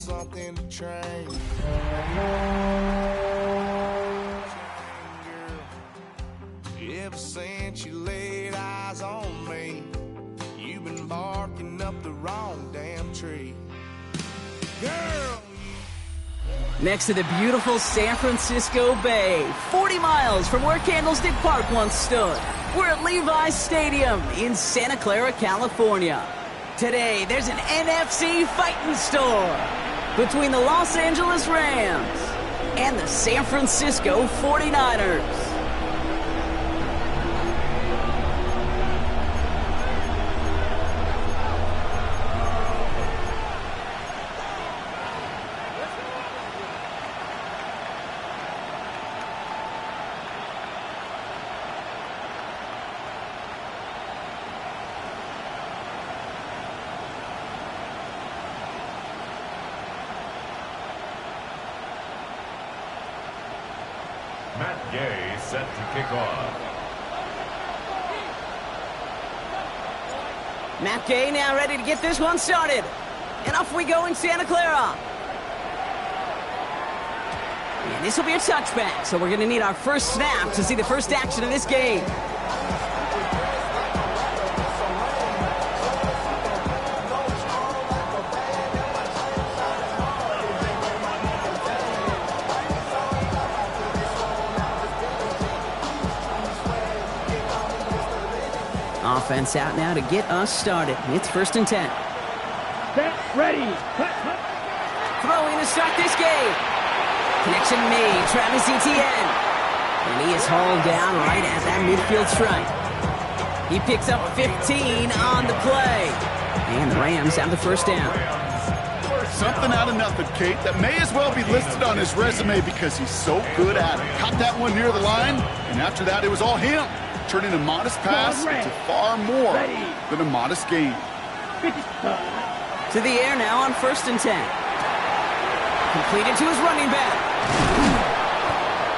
something to train. Ever since you laid eyes on me, you've been barking up the wrong damn tree. Girl! Next to the beautiful San Francisco Bay, 40 miles from where Candlestick Park once stood, we're at Levi's Stadium in Santa Clara, California. Today, there's an NFC fighting store between the Los Angeles Rams and the San Francisco 49ers. Matt Gay set to kick off. Matt Gay now ready to get this one started. And off we go in Santa Clara. And this will be a touchback, so we're going to need our first snap to see the first action of this game. Offense out now to get us started. It's 1st and 10. Set, ready. Throwing to start this game. Connection made. Travis Etienne. And he is hauled down right at that midfield stripe. He picks up 15 on the play. And the Rams have the first down. Something out of nothing, Kate, that may as well be listed on his resume because he's so good at it. Caught that one near the line, and after that, it was all him. Turning a modest pass into far more than a modest gain. To the air now on 1st and 10. Completed to his running back.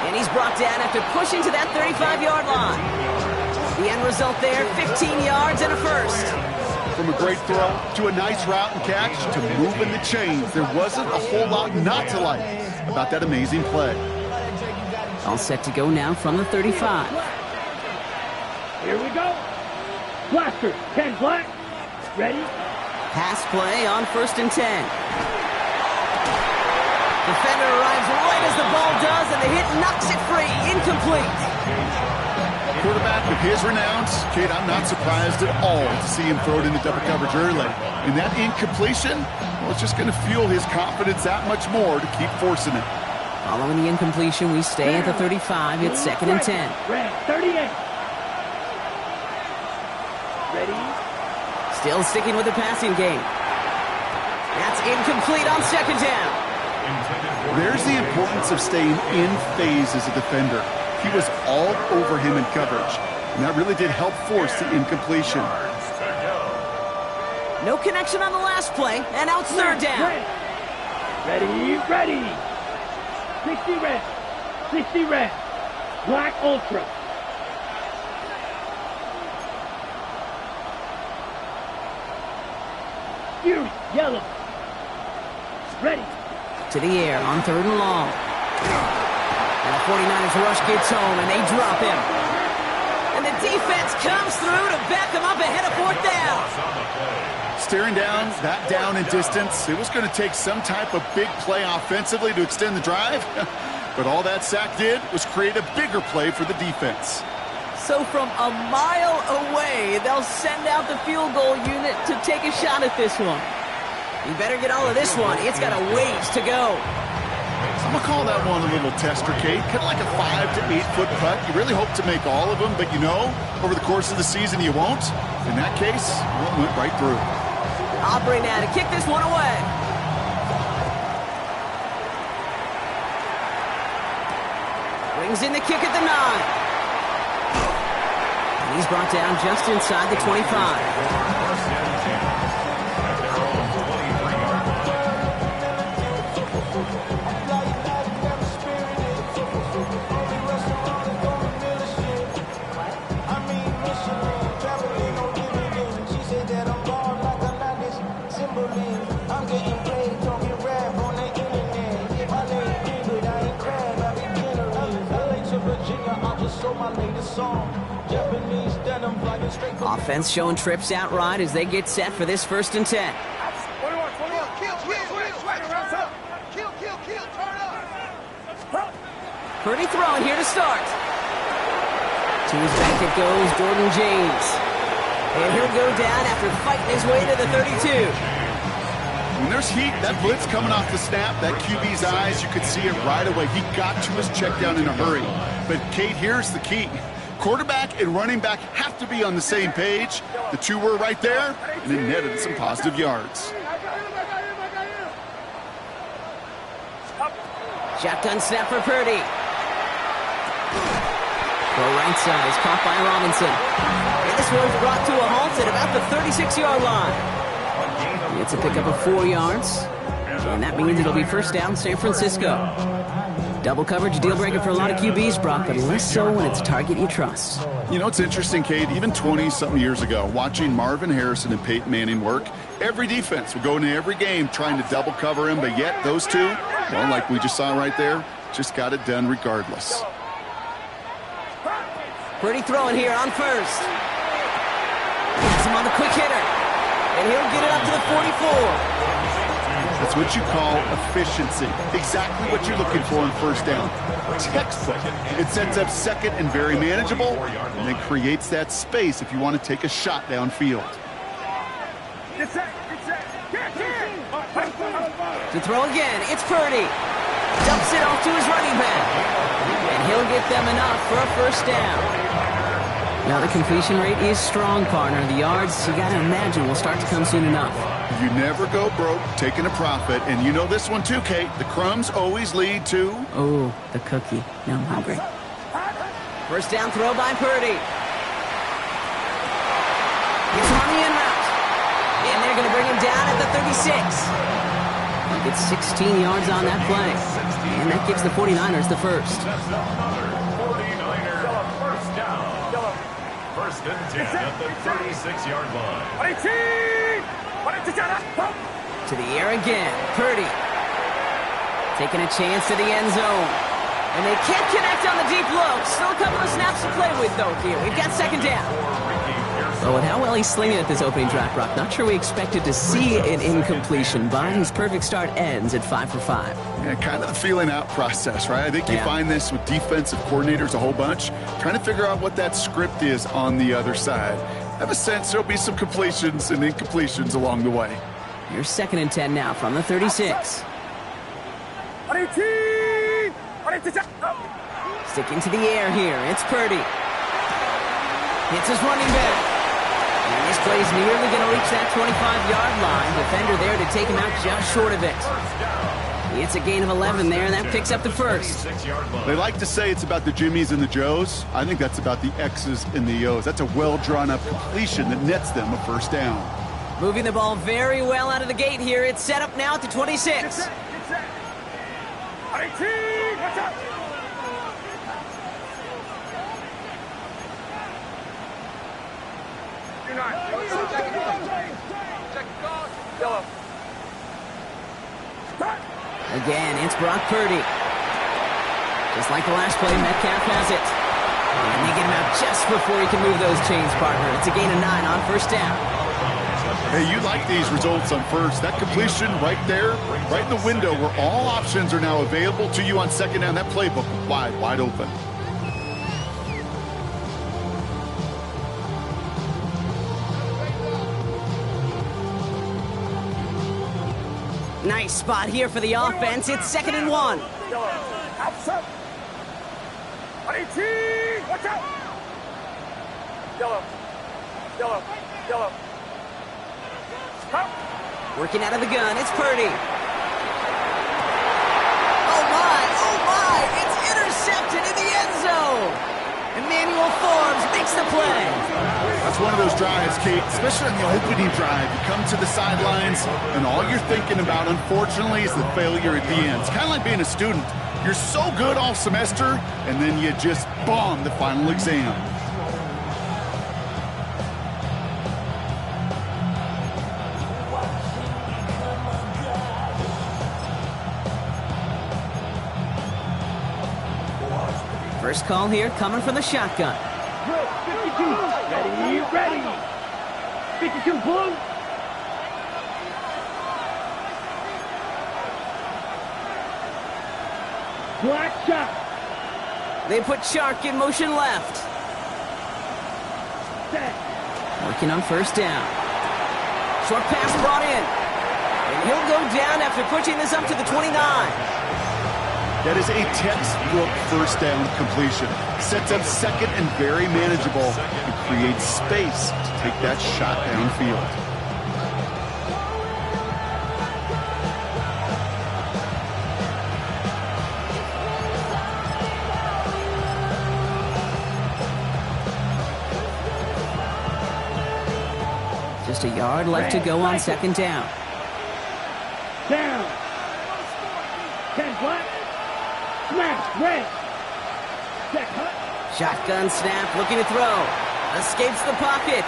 And he's brought down after pushing to that 35-yard line. The end result there, 15 yards and a first. From a great throw to a nice route and catch to moving the chains, there wasn't a whole lot not to like about that amazing play. All set to go now from the 35. Here we go. Blaster, 10 black. Ready? Pass play on 1st and 10. Defender arrives right as the ball does, and the hit knocks it free. Incomplete. Quarterback of his renowns, Kate, I'm not surprised at all to see him throw it into double coverage early. And that incompletion, well, it's just going to fuel his confidence that much more to keep forcing it. Following the incompletion, we stay at the 35. It's 2nd and 10. Red, 38. Ready? Still sticking with the passing game. That's incomplete on 2nd down. There's the importance of staying in phase as a defender. He was all over him in coverage, and that really did help force the incompletion. No connection on the last play, and now it's 3rd down. Ready, ready. 60 red, 60 red. Black Ultra. Fury, yellow. Ready. To the air on 3rd and long. And the 49ers rush gets home, and they drop him. And the defense comes through to back him up ahead of 4th down. Staring down, that down in distance, it was going to take some type of big play offensively to extend the drive. But all that sack did was create a bigger play for the defense. So from a mile away, they'll send out the field goal unit to take a shot at this one. You better get all of this one. It's got a ways to go. I'm going to call that one a little tester, Kate. Kind of like a 5 to 8 foot putt. You really hope to make all of them, but you know, over the course of the season, you won't. In that case, well, it went right through. Aubrey now to kick this one away. Brings in the kick at the 9. And he's brought down just inside the 25. I'm getting played, talking rap. Offense showing trips out right as they get set for this 1st and 10. Purdy throwing here to start. To his back it goes, Jordan James. And he'll go down after fighting his way to the 32. When there's heat, that blitz coming off the snap, that QB's eyes, you could see it right away. He got to his check down in a hurry. But, Kate, here's the key. Quarterback and running back have to be on the same page. The two were right there, and it netted some positive yards. Shotgun snap for Purdy. Go right side is caught by Robinson. And this one's brought to a halt at about the 36-yard line. It's a pickup of 4 yards. And that means it'll be 1st down San Francisco. Double coverage deal breaker for a lot of QBs, Brock, but less so when it's a target you trust. You know, it's interesting, Kate, even 20-something years ago, watching Marvin Harrison and Peyton Manning work, every defense would go into every game trying to double cover him, but yet those two, well, like we just saw right there, just got it done regardless. Purdy throwing here on 1st. Gets him on the quick hitter. And he'll get it up to the 44. That's what you call efficiency. Exactly what you're looking for on 1st down. Textbook. It sets up 2nd and very manageable, and then creates that space if you want to take a shot downfield. To throw again, it's Purdy. Dumps it off to his running back. And he'll get them enough for a 1st down. Now the completion rate is strong, partner. The yards, you got to imagine, will start to come soon enough. You never go broke taking a profit, and you know this one too, Kate. The crumbs always lead to... Oh, the cookie. Now I'm hungry. 1st down throw by Purdy. He's on the in route. And they're going to bring him down at the 36. He gets 16 yards on that play. And that gives the 49ers the 1st. 1st and 10 at the 36-yard line. To the air again. Purdy. Taking a chance to the end zone. And they can't connect on the deep low. Still a couple of snaps to play with, though, here. We've got 2nd down. Well, with how well he's slinging at this opening drive, Brock, not sure we expected to see an incompletion, but his perfect start ends at 5 for 5. Yeah, kind of the feeling out process, right? I think you find this with defensive coordinators a whole bunch, trying to figure out what that script is on the other side. I have a sense there'll be some completions and incompletions along the way. Here's 2nd and 10 now from the 36. Sticking to the air here. It's Purdy. Hits his running back. And this play's nearly going to reach that 25-yard line. Defender there to take him out just short of it. It's a gain of 11 there, and that picks up the 1st. They like to say it's about the Jimmies and the Joes. I think that's about the X's and the O's. That's a well-drawn-up completion that nets them a 1st down. Moving the ball very well out of the gate here. It's set up now at the 26. Again, it's Brock Purdy. Just like the last play, Metcalf has it. And they get him out just before he can move those chains, partner. It's a gain of 9 on 1st down. Hey, you like these results on 1st. That completion right there, right in the window where all options are now available to you on 2nd down. That playbook wide open. Nice spot here for the offense. It's 2nd and 1. Working out of the gun, it's Purdy. Oh my, it's intercepted in the end zone. Emmanuel Forbes makes the play. That's one of those drives, Kate, especially on the opening drive. You come to the sidelines, and all you're thinking about, unfortunately, is the failure at the end. It's kind of like being a student. You're so good all semester, and then you just bomb the final exam. First call here coming from the shotgun. 52. Ready, ready. 52 blue. Black shot. They put Chark in motion left. Set. Working on first down. Short pass brought in. And he'll go down after pushing this up to the 29. That is a textbook first down completion. Sets up second and very manageable and creates space to take that shot downfield. Just a yard left to go on second down. Down. 10 black. Smash. Red. Set cut. Shotgun snap, looking to throw. Escapes the pocket.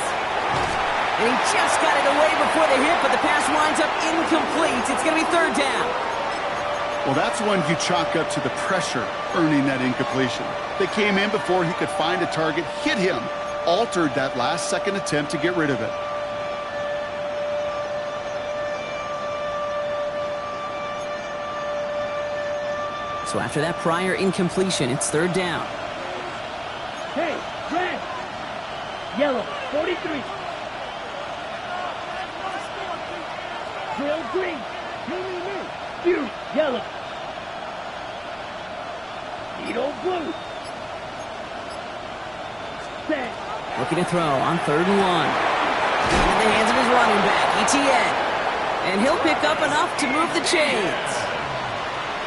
And he just got it away before the hit, but the pass winds up incomplete. It's going to be third down. Well, that's one you chalk up to the pressure earning that incompletion. They came in before he could find a target, hit him, altered that last second attempt to get rid of it. So after that prior incompletion, it's third down. Hey, red. Yellow. 43. Drill green. Fuse. Yellow. Needle blue. Set. Looking to throw on third and one. In the hands of his running back, Etienne. And he'll pick up enough to move the chains.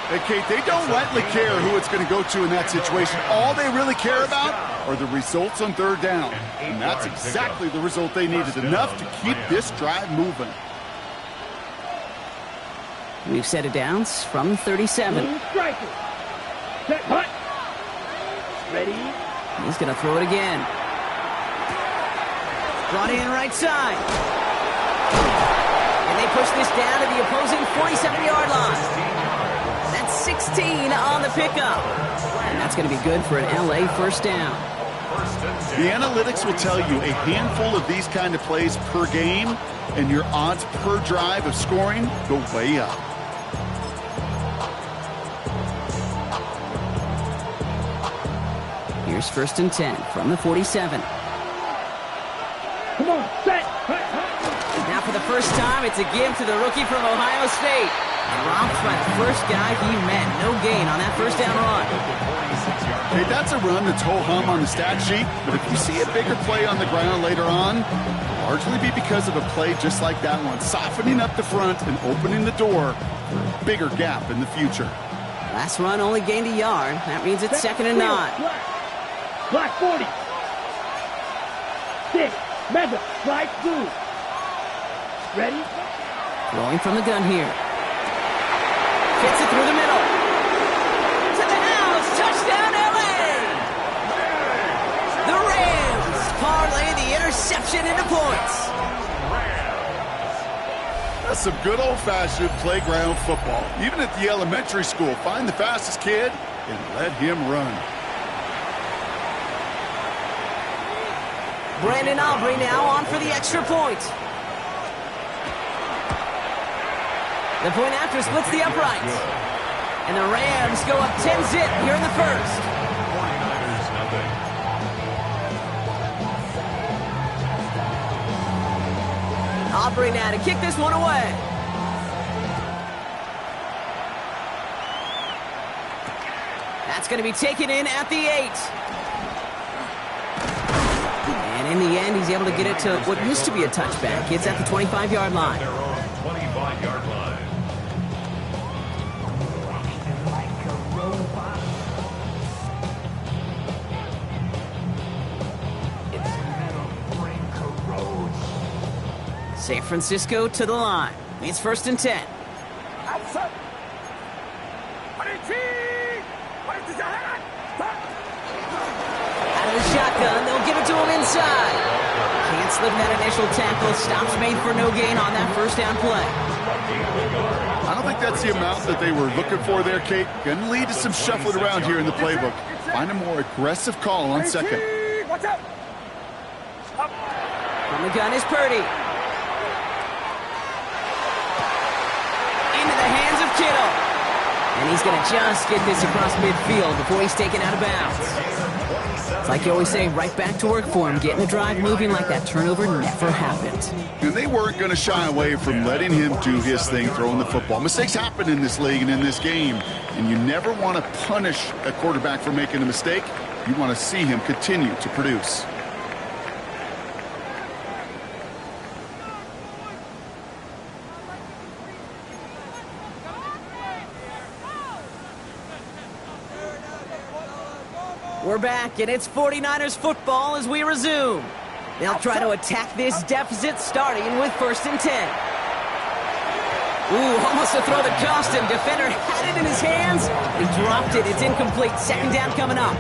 Hey, Kate, they don't lightly care who it's going to go to in that situation. All they really care about are the results on third down. And that's exactly the result they needed, enough to keep this drive moving. We've set it downs from 37. Blue striker. Set cut. Ready. He's going to throw it again. Brought in right side. And they push this down to the opposing 47-yard line. That's 16 on the pickup. And that's going to be good for an LA first down. The analytics will tell you a handful of these kind of plays per game, and your odds per drive of scoring go way up. Here's first and 10 from the 47. Come on, set. Now for the first time, it's a give to the rookie from Ohio State. Dropped by the first guy he met. No gain on that first down run. Hey, that's a run that's ho-hum on the stat sheet, but if you see a bigger play on the ground later on, it'll largely be because of a play just like that one, softening up the front and opening the door for a bigger gap in the future. Last run only gained a yard. That means it's second and 9. Black 40. 6. Mega. Black blue. Ready? Throwing from the gun here. Gets it through the middle. To the house. Touchdown, LA! The Rams parlay the interception into points. That's some good old-fashioned playground football. Even at the elementary school, find the fastest kid and let him run. Brandon Aubrey now on for the extra point. The point after splits the uprights. And the Rams go up 10-zip here in the first. 49ers nothing. Aubrey now to kick this one away. That's going to be taken in at the 8. And in the end, he's able to get it to what used to be a touchback. It's at the 25-yard line. Their own 25-yard line. San Francisco to the line. It's first and 10. Out of the shotgun, they'll give it to him inside. Can't And slipping that initial tackle. Stops made for no gain on that first down play. I don't think that's the amount that they were looking for there, Kate. Going to lead to some shuffling around here in the playbook. Find a more aggressive call on second. Watch out. From the gun is Purdy. Into the hands of Kittle. And he's going to just get this across midfield before he's taken out of bounds. It's like you always say, right back to work for him. Getting the drive moving like that turnover never happened. And they weren't going to shy away from letting him do his thing, throwing the football. Mistakes happen in this league and in this game. And you never want to punish a quarterback for making a mistake. You want to see him continue to produce. We're back, and it's 49ers football as we resume. They'll try to attack this deficit, starting with 1st and 10. Ooh, almost a throw that cost him. Defender had it in his hands. He dropped it. It's incomplete. 2nd down coming up.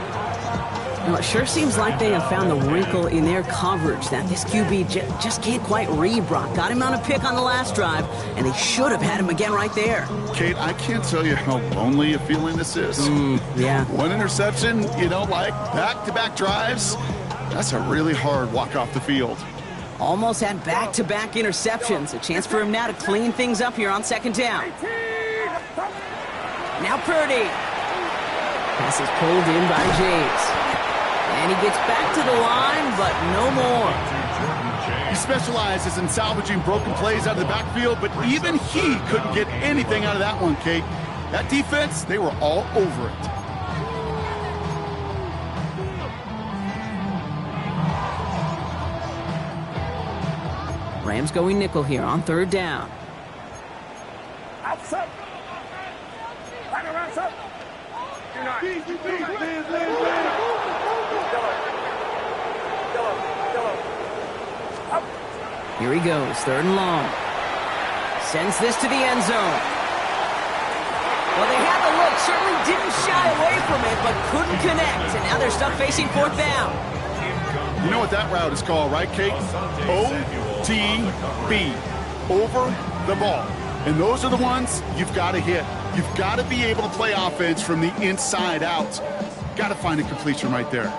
Well, it sure seems like they have found the wrinkle in their coverage that this QB just can't quite read Brock. Got him on a pick on the last drive, and they should have had him again right there. Kate, I can't tell you how lonely a feeling this is. Yeah. One interception, like back-to-back drives, that's a really hard walk off the field. Almost had back-to-back interceptions. A chance for him now to clean things up here on 2nd down. Now Purdy. Pass is pulled in by James. And he gets back to the line, but no more. He specializes in salvaging broken plays out of the backfield, but even he couldn't get anything out of that one, Kate. That defense, they were all over it. Rams going nickel here on 3rd down. Outside. Back around, son. Here he goes, 3rd and long. Sends this to the end zone. Well, they had the look, certainly didn't shy away from it, but couldn't connect. And now they're stuck facing 4th down. You know what that route is called, right, Kate? OTB, over the ball. And those are the ones you've got to hit. You've got to be able to play offense from the inside out. Got to find a completion right there.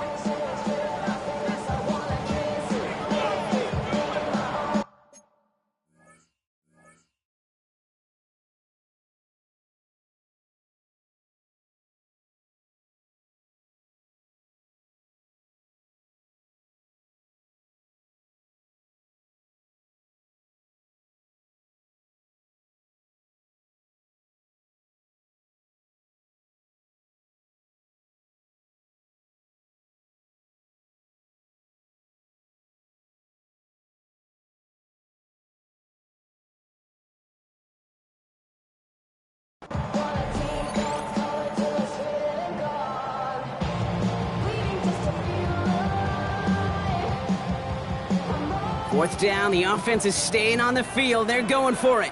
Fourth down, the offense is staying on the field. They're going for it.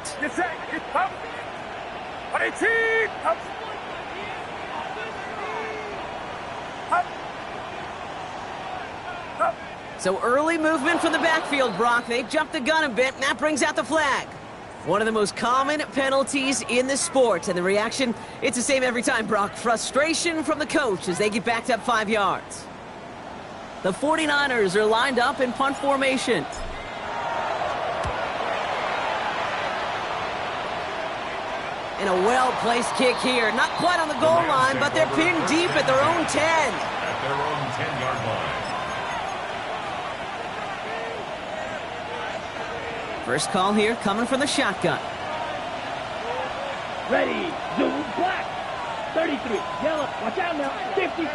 So early movement from the backfield, Brock. They jumped the gun a bit, and that brings out the flag. One of the most common penalties in the sport, and the reaction, it's the same every time, Brock. Frustration from the coach as they get backed up 5 yards. The 49ers are lined up in punt formation. And a well-placed kick here. Not quite on the goal line, but they're pinned deep at their own 10. At their own 10-yard line. First call here coming from the shotgun. Ready, zoom, black. 33, yellow, watch out now, 52.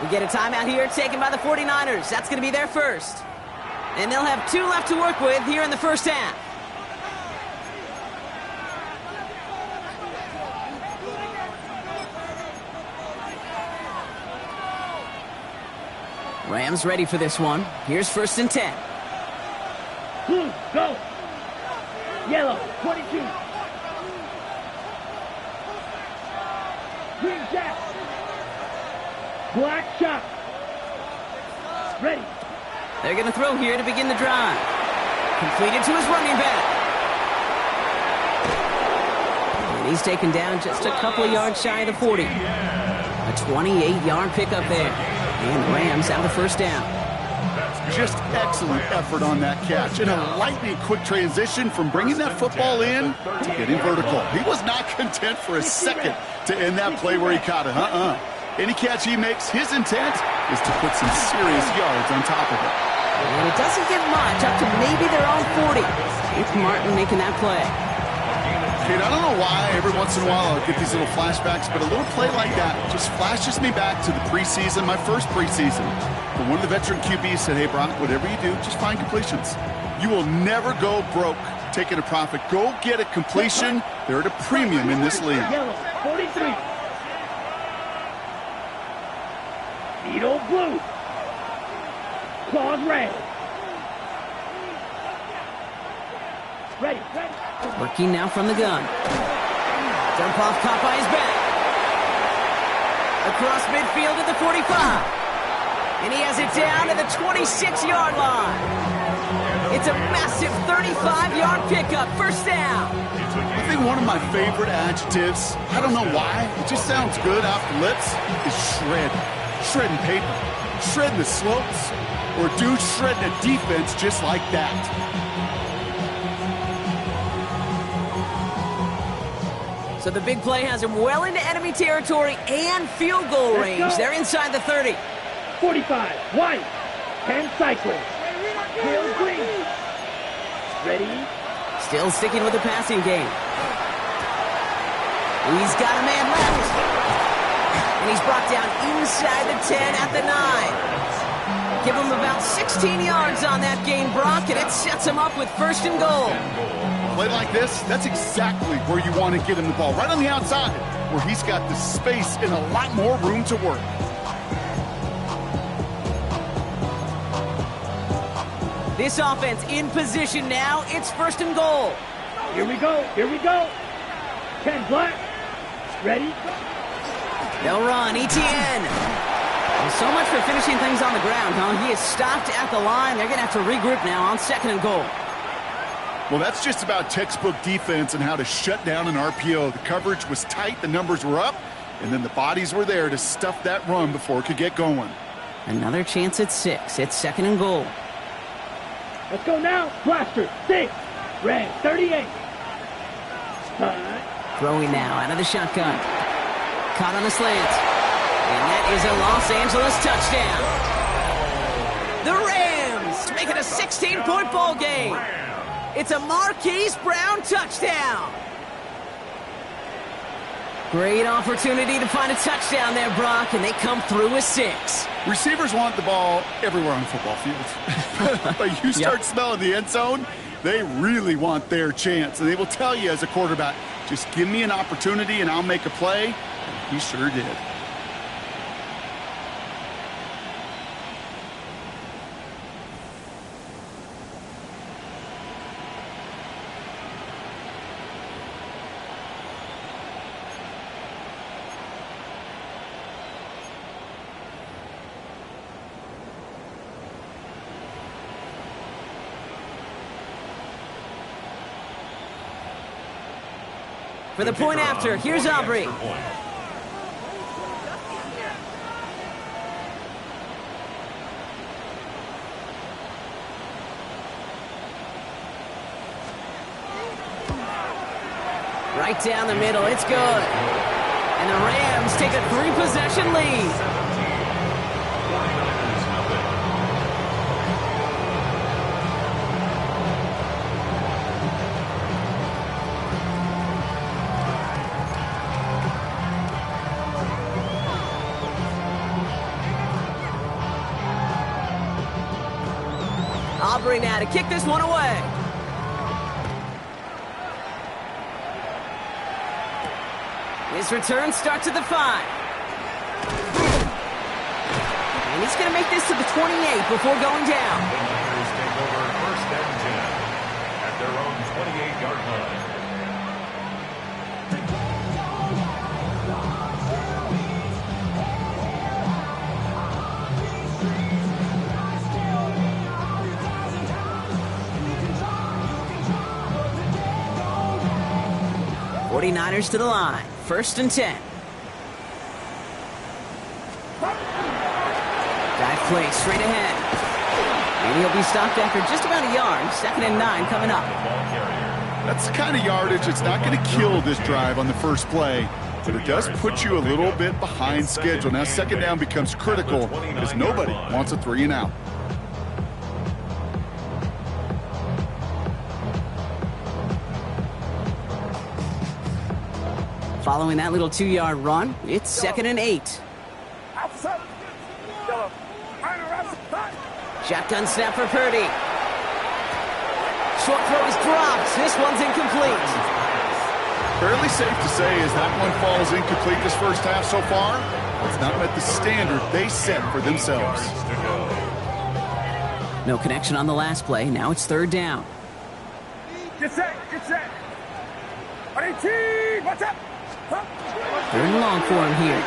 We get a timeout here taken by the 49ers. That's going to be their first. And they'll have 2 left to work with here in the first half. Rams ready for this one. Here's 1st and 10. Blue, go. Yellow, 22. Green jack. Black shot. Ready. They're going to throw here to begin the drive. Completed to his running back. And he's taken down just a couple of yards shy of the 40. A 28-yard pickup there. And the Rams have the first down. Just excellent effort on that catch. And a lightning quick transition from bringing that football in to getting vertical. He was not content for a second to end that play where he caught it. Any catch he makes, his intent is to put some serious yards on top of it. And it doesn't get much, up to maybe their own 40. It's Martin making that play. Kate, I don't know why every once in a while I'll get these little flashbacks, but a little play like that just flashes me back to the preseason, my first preseason. But one of the veteran QBs said, hey, Brock, whatever you do, just find completions. You will never go broke taking a profit. Go get a completion. They're at a premium in this league. Yellow, 43. Needle blue. Claws red. Ready. Working now from the gun. Dump off caught by his back. Across midfield at the 45. And he has it down to the 26-yard line. It's a massive 35-yard pickup. First down. I think one of my favorite adjectives, I don't know why, it just sounds good off the lips, is shred. Shredding paper. Shredding the slopes. Or dude shredding a defense just like that. So the big play has him well into enemy territory and field goal range. They're inside the 30. 45, white, 10 cycles. Hill green. Ready? Still sticking with the passing game. He's got a man left. And he's brought down inside the 10 at the 9. Give him about 16 yards on that gain, Brock, and it sets him up with first and goal. Play like this, that's exactly where you want to get him the ball, right on the outside, where he's got the space and a lot more room to work. This offense in position now. It's first and goal. Here we go. 10 black. Ready? They'll run. Etienne. Well, so much for finishing things on the ground, huh? He is stopped at the line. They're going to have to regroup now on second and goal. Well, that's just about textbook defense and how to shut down an RPO. The coverage was tight, the numbers were up, and then the bodies were there to stuff that run before it could get going. Another chance at 6. It's second and goal. Let's go now. Blaster, 6. Red, 38. Throwing now out of the shotgun. Caught on the slant. And that is a Los Angeles touchdown. The Rams make it a 16-point ball game. It's a Marquise Brown touchdown. Great opportunity to find a touchdown there, Brock, and they come through with 6. Receivers want the ball everywhere on the football field. But you start smelling the end zone, they really want their chance. And they will tell you as a quarterback, just give me an opportunity and I'll make a play. And he sure did. For the point after, here's Aubrey. Right down the middle, it's good. And the Rams take a 3-possession lead. Aubrey now to kick this one away. His return starts at the 5. And he's going to make this to the 28 before going down. The Niners take over first and 10 at their own 28-yard line. 49ers to the line. 1st and 10. Dive play straight ahead. And he'll be stopped after just about a yard. 2nd and 9 coming up. That's the kind of yardage that's not going to kill this drive on the first play, but it does put you a little bit behind schedule. Now 2nd down becomes critical because nobody wants a 3 and out. Following that little 2-yard run, it's 2nd and 8. Shotgun snap for Purdy. Short throw is dropped. This one's incomplete. Fairly safe to say as that one falls incomplete this first half so far, it's not met the standard they set for themselves. No connection on the last play. Now it's 3rd down. Get set, get set. What's up? 3rd and long for him here.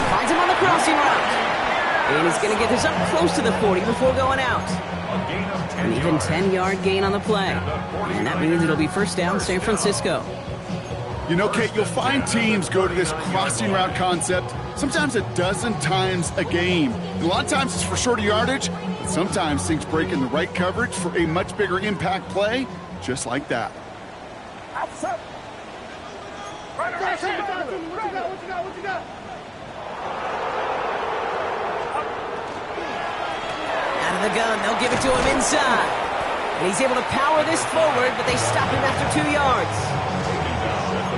Finds him on the crossing route. And he's going to get this up close to the 40 before going out. An even 10-yard gain on the play. And that means it'll be 1st down, San Francisco. You know, Kate, you'll find teams go to this crossing route concept sometimes a dozen times a game. And a lot of times it's for shorter yardage, but sometimes things break in the right coverage for a much bigger impact play, just like that. What you got? Out of the gun, they'll give it to him inside. And he's able to power this forward, but they stop him after 2 yards.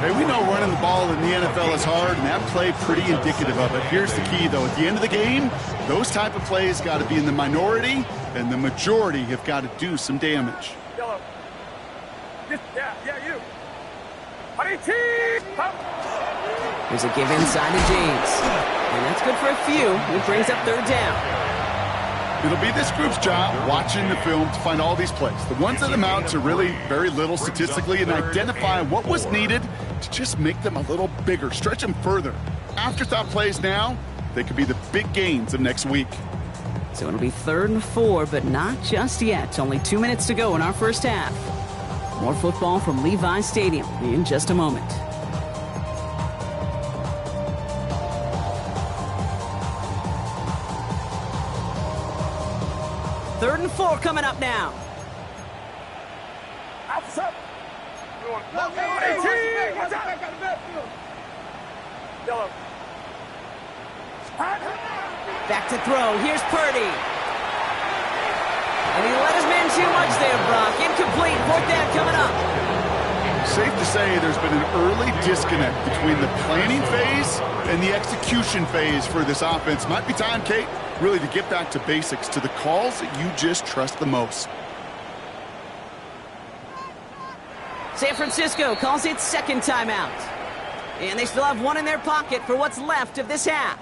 Hey, we know running the ball in the NFL is hard, and that play pretty indicative of it. Here's the key, though. At the end of the game, those type of plays got to be in the minority, and the majority have got to do some damage. Yellow. Yeah, you. There's a give inside to James. And that's good for a few. It brings up 3rd down. It'll be this group's job watching the film to find all these plays. The ones that amount to really very little statistically and identify what was needed to just make them a little bigger, stretch them further. Afterthought plays now, they could be the big gains of next week. So it'll be 3rd and 4, but not just yet. Only 2 minutes to go in our first half. More football from Levi Stadium in just a moment. Third and 4 coming up now. Back to throw. Here's Purdy. And he let his man too much there, Brock. Incomplete. 4th down coming up. Safe to say there's been an early disconnect between the planning phase and the execution phase for this offense. Might be time, Kate, really to get back to basics, to the calls that you just trust the most. San Francisco calls it 2nd timeout. And they still have one in their pocket for what's left of this half.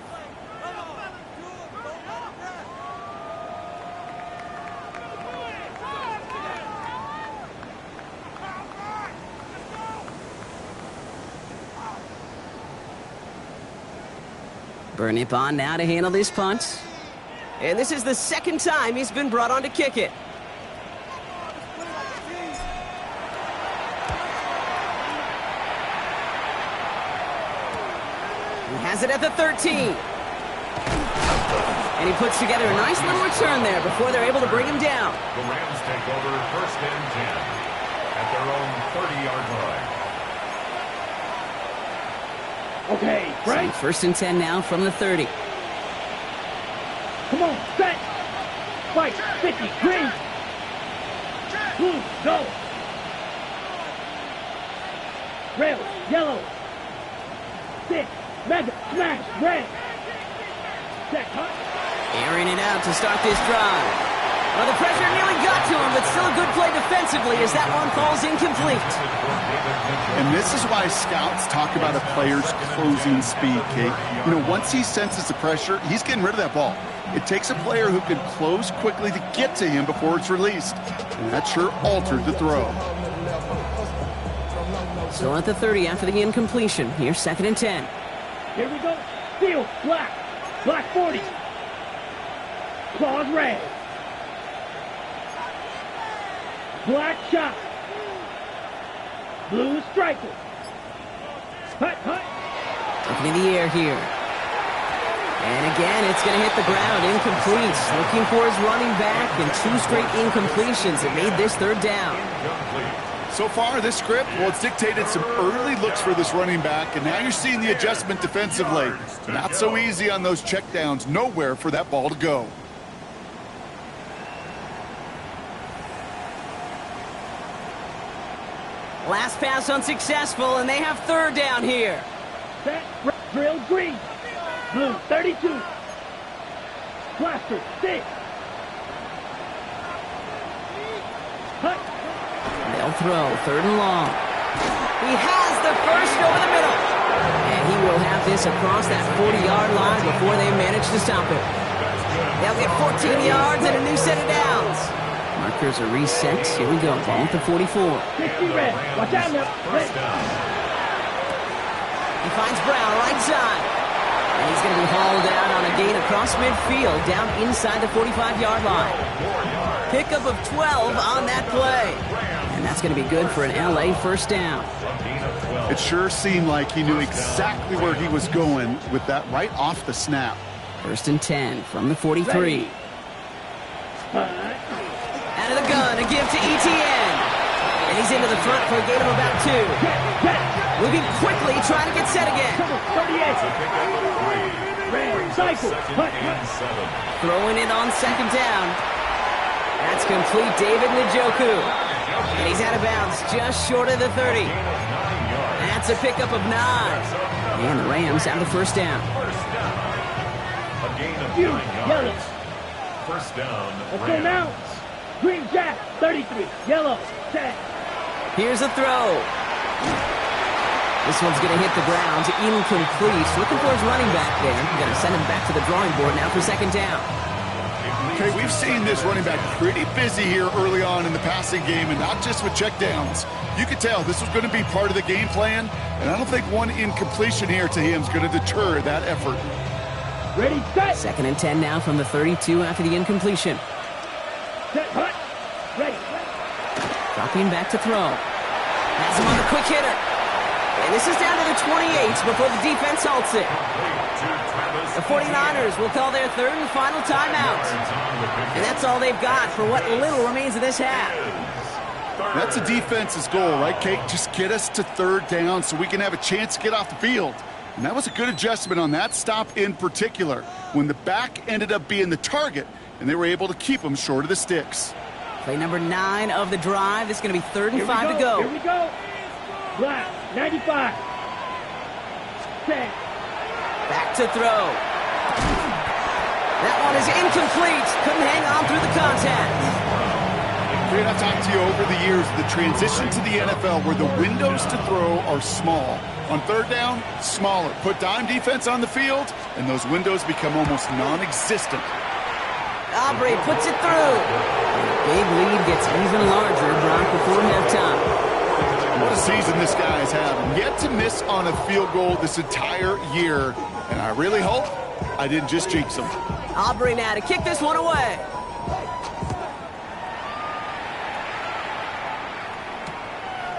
Burnip on now to handle this punt. And this is the 2nd time he's been brought on to kick it. He has it at the 13. And he puts together a nice little return there before they're able to bring him down. The Rams take over 1st and 10 at their own 30-yard line. Okay, right? So 1st and 10 now from the 30. Come on, set. Fight, 50, green. Blue, go. Red, yellow. 6, mega, smash, red. Set, cut. Airing it out to start this drive. Well, the pressure nearly got to him, but still a good play defensively as that one falls incomplete. And this is why scouts talk about a player's closing speed, Kate. You know, once he senses the pressure, he's getting rid of that ball. It takes a player who can close quickly to get to him before it's released. And that sure altered the throw. Still at the 30 after the incompletion. Here's 2nd and 10. Here we go. Steel, black. Black 40. Claws red. Black shot. Blue striker. Hut, hut. Looking in the air here. And again, it's going to hit the ground. Incomplete. Looking for his running back, and 2 straight incompletions that made this third down. So far, this script, well, it's dictated some early looks for this running back, and now you're seeing the adjustment defensively. Not so easy on those checkdowns. Nowhere for that ball to go. Last pass unsuccessful, and they have third down here. Set, drill, green. Blue, 32. Blaster, 6. Hut. They'll throw, third and long. He has the first over the middle. And he will have this across that 40-yard line before they manage to stop it. They'll get 14 yards and a new set of downs. Markers are reset. Here we go. Ball at the 44. 60 red. Watch out now. Red. He finds Brown right side. And he's going to be hauled out on a gain across midfield down inside the 45-yard line. Pickup of 12 on that play. And that's going to be good for an LA first down. It sure seemed like he knew exactly where he was going with that right off the snap. First and 10 from the 43. Out of the gun, a give to Etienne. And he's into the front for a gain of about 2. Moving quickly, trying to get set again. 38. Red, cycle. Throwing it on second down. That's complete, David Njoku. And he's out of bounds just short of the 30. That's a pickup of 9. And the Rams have the first down. A gain of 9 yards. First down, Let's go now. Green Jack, 33. Yellow, Jack. Here's a throw. This one's going to hit the ground. Incomplete. Looking for his running back there. Going to send him back to the drawing board now for second down. Okay, we've seen this running back pretty busy here early on in the passing game, and not just with checkdowns. You could tell this was going to be part of the game plan, and I don't think one incompletion here to him is going to deter that effort. Ready, set. Second and 10 now from the 32 after the incompletion. Set, hut. Ready. Dropping back to throw. Has him on the quick hitter. And this is down to the 28 before the defense halts it. The 49ers will call their third and final timeout. And that's all they've got for what little remains of this half. That's a defense's goal, right, Kate? Just get us to third down so we can have a chance to get off the field. And that was a good adjustment on that stop in particular, when the back ended up being the target, and they were able to keep them short of the sticks. Play number 9 of the drive. This is going to be third and 5 to go. Here we go. Black, 95. Set. Back to throw. That one is incomplete. Couldn't hang on through the contact. Great, I've talked to you over the years, the transition to the NFL where the windows to throw are small. On third down, smaller. Put dime defense on the field, and those windows become almost non-existent. Aubrey puts it through. Big lead gets even larger, Brock, before halftime. What a season this guy has had. Yet to miss on a field goal this entire year. And I really hope I didn't just jinx him. Aubrey now to kick this one away.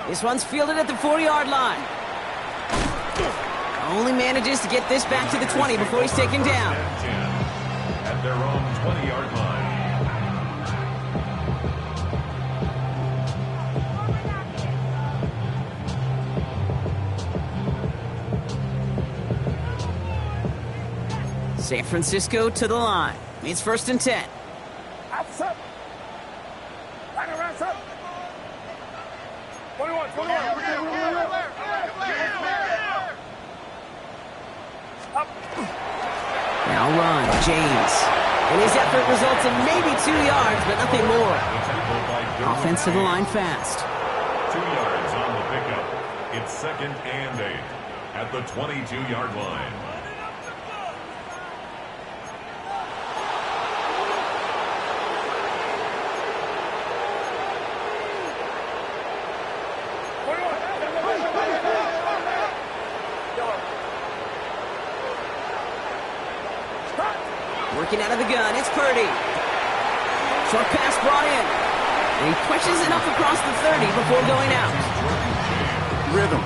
This one's fielded at the 40-yard line. Only manages to get this back to the 20 before he's taken down. At their own 20-yard line. San Francisco to the line. It's first and 10. Outside. Line around up. 21. Now run, James. And his effort results in maybe 2 yards, but nothing more. Offense to the line fast. 2 yards on the pickup. It's second and 8 at the 22-yard line. Working out of the gun, it's Purdy. Short pass brought in. And he pushes it up across the 30 before going out. rhythm.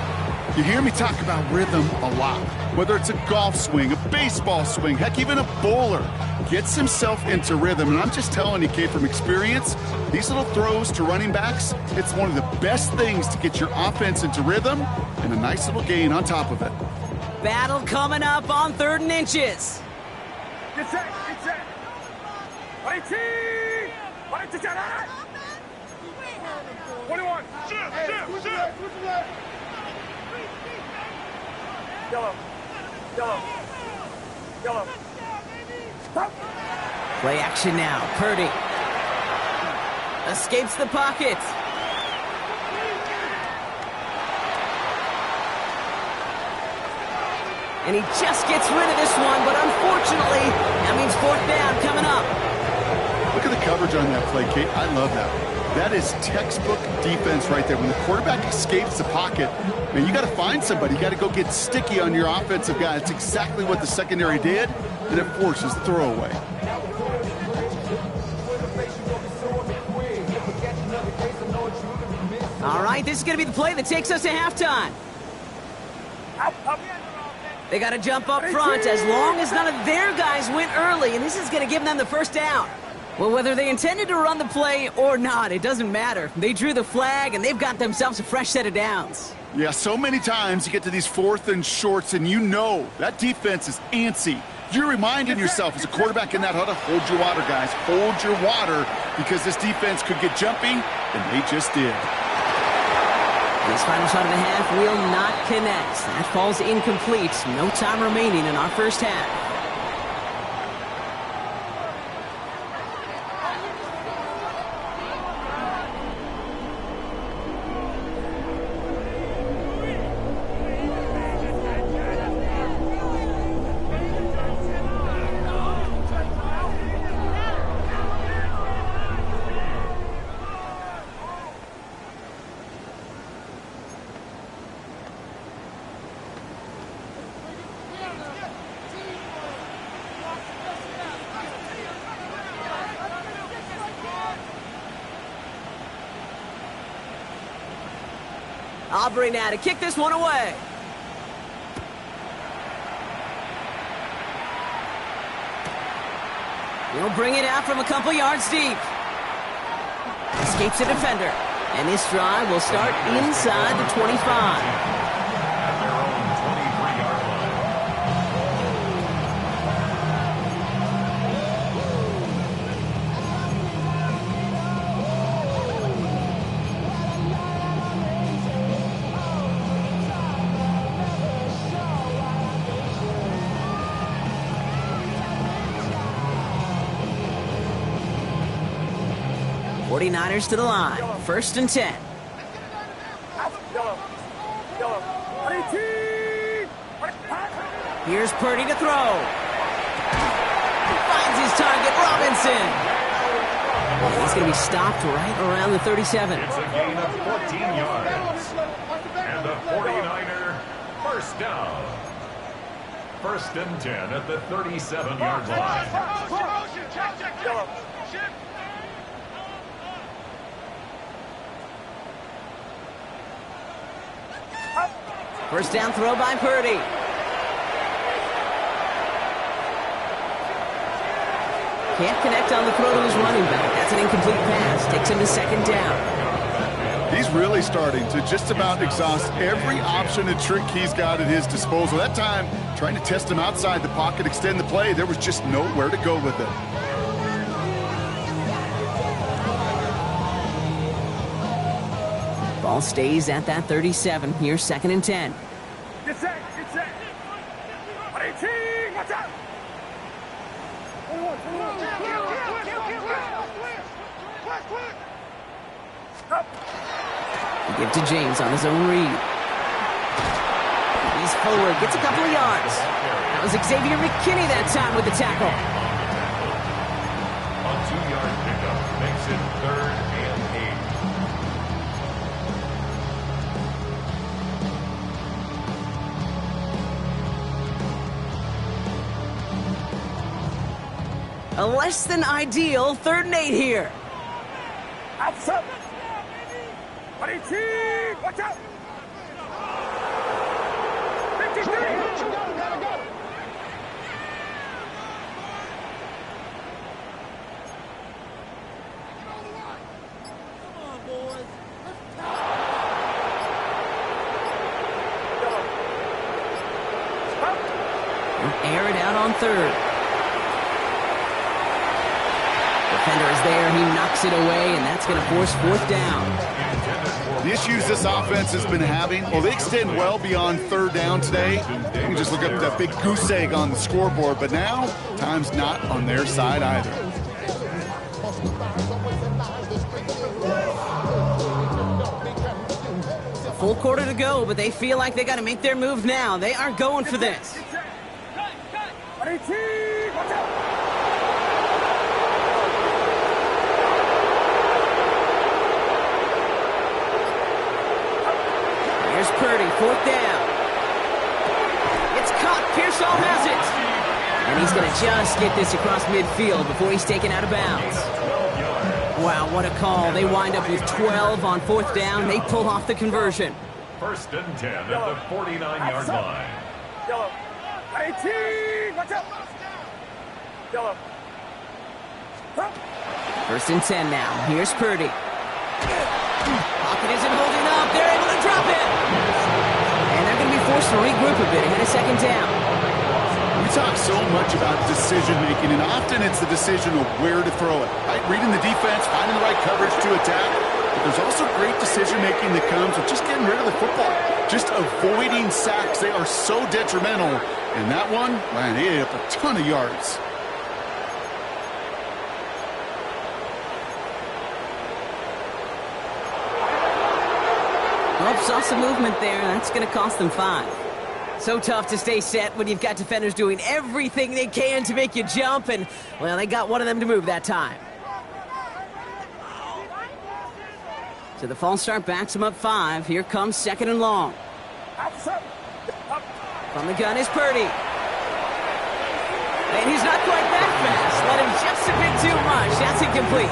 You hear me talk about rhythm a lot. Whether it's a golf swing, a baseball swing, heck, even a bowler gets himself into rhythm. And I'm just telling you, kid, from experience, these little throws to running backs, it's one of the best things to get your offense into rhythm and a nice little gain on top of it. Battle coming up on 3rd and inches. Get set, get set. 18! 21. Yellow. Stop. Play action now. Purdy escapes the pocket. And he just gets rid of this one, but unfortunately, that means 4th down coming up. Look at the coverage on that play, Kate. I love that. That is textbook defense right there. When the quarterback escapes the pocket, man, you got to find somebody. You got to go get sticky on your offensive guy. That's exactly what the secondary did, and it forces throwaway. All right, this is going to be the play that takes us to halftime. They got to jump up front as long as none of their guys went early, and this is going to give them the 1st down. Well, whether they intended to run the play or not, it doesn't matter. They drew the flag, and they've got themselves a fresh set of downs. Yeah, so many times you get to these 4th and shorts, and you know that defense is antsy. You're reminding yourself as a quarterback in that huddle, hold your water, guys. Hold your water, because this defense could get jumpy, and they just did. This final shot of the half will not connect. That falls incomplete. No time remaining in our 1st half. Aubrey now to kick this one away. He'll bring it out from a couple yards deep. Escapes the defender. And this drive will start inside the 25. Niners to the line. 1st and 10. Here's Purdy to throw. He finds his target, Robinson. He's going to be stopped right around the 37. It's a gain of 14 yards. And the 49er first down. 1st and 10 at the 37-yard line. First down throw by Purdy. Can't connect on the throw to his running back. That's an incomplete pass. Takes him to 2nd down. He's really starting to just about exhaust every option and trick he's got at his disposal. That time, trying to test him outside the pocket, extend the play, there was just nowhere to go with it. Ball stays at that 37. Here's 2nd and 10. Get set, get set. 18, watch out. Give to James on his own read. He's forward, gets a couple of yards. That was Xavier McKinney that time with the tackle. A 2-yard pickup makes it 3rd and 8. A less than ideal 3rd and 8 here. Outside. 18, watch out. Air it out on third. Defender is there. He knocks it away, and that's going to force fourth down. The issues this offense has been having, well, they extend well beyond third down today. You can just look up that big goose egg on the scoreboard, but now time's not on their side either. Full quarter to go, but they feel like they got to make their move now. They are going for this. Here's Purdy, fourth down. It's caught. Pearsall has it. And he's going to just get this across midfield before he's taken out of bounds. Wow, what a call. They wind up with 12 on fourth down. They pull off the conversion. First and 10 at the 49-yard line. Yellow. 18. Watch out. Yellow. First and 10 now. Here's Purdy. Pocket isn't holding up. They're able to drop it. And they're going to be forced to regroup a bit ahead of second down. We talk so much about decision-making, and often it's the decision of where to throw it, right? Reading the defense, finding the right coverage to attack. But there's also great decision-making that comes with just getting rid of the football, just avoiding sacks. They are so detrimental. And that one, man, he ate up a ton of yards. Well, saw some movement there. That's going to cost them 5. So tough to stay set when you've got defenders doing everything they can to make you jump, and, well, they got one of them to move that time. So the false start backs them up 5. Here comes second and long. From the gun is Purdy. And he's not quite that fast. Let him just a bit too much. That's incomplete.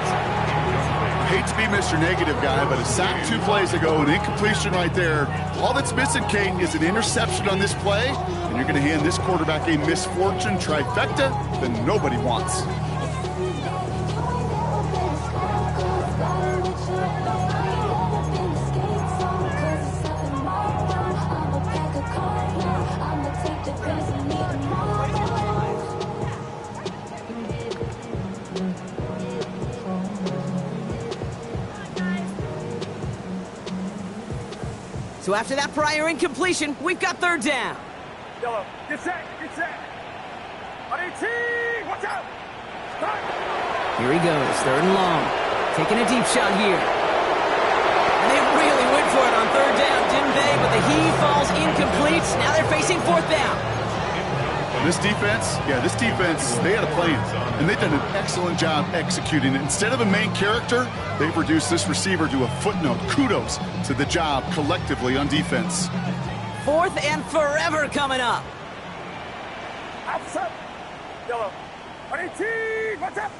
Hate to be Mr. Negative guy, but a sack 2 plays ago, an incompletion right there. All that's missing, Kate, is an interception on this play, and you're going to hand this quarterback a misfortune trifecta that nobody wants. So after that prior incompletion, we've got third down. Yellow. Get set. Get set. 18. Watch out. Here he goes, third and long. Taking a deep shot here. And they really went for it on third down, didn't they? But the heave falls incomplete. Now they're facing fourth down. This defense, they had a plan, and they've done an excellent job executing it. Instead of a main character, they've reduced this receiver to a footnote. Kudos to the job collectively on defense. Fourth and forever coming up. Outside. Yellow. 18. Watch out.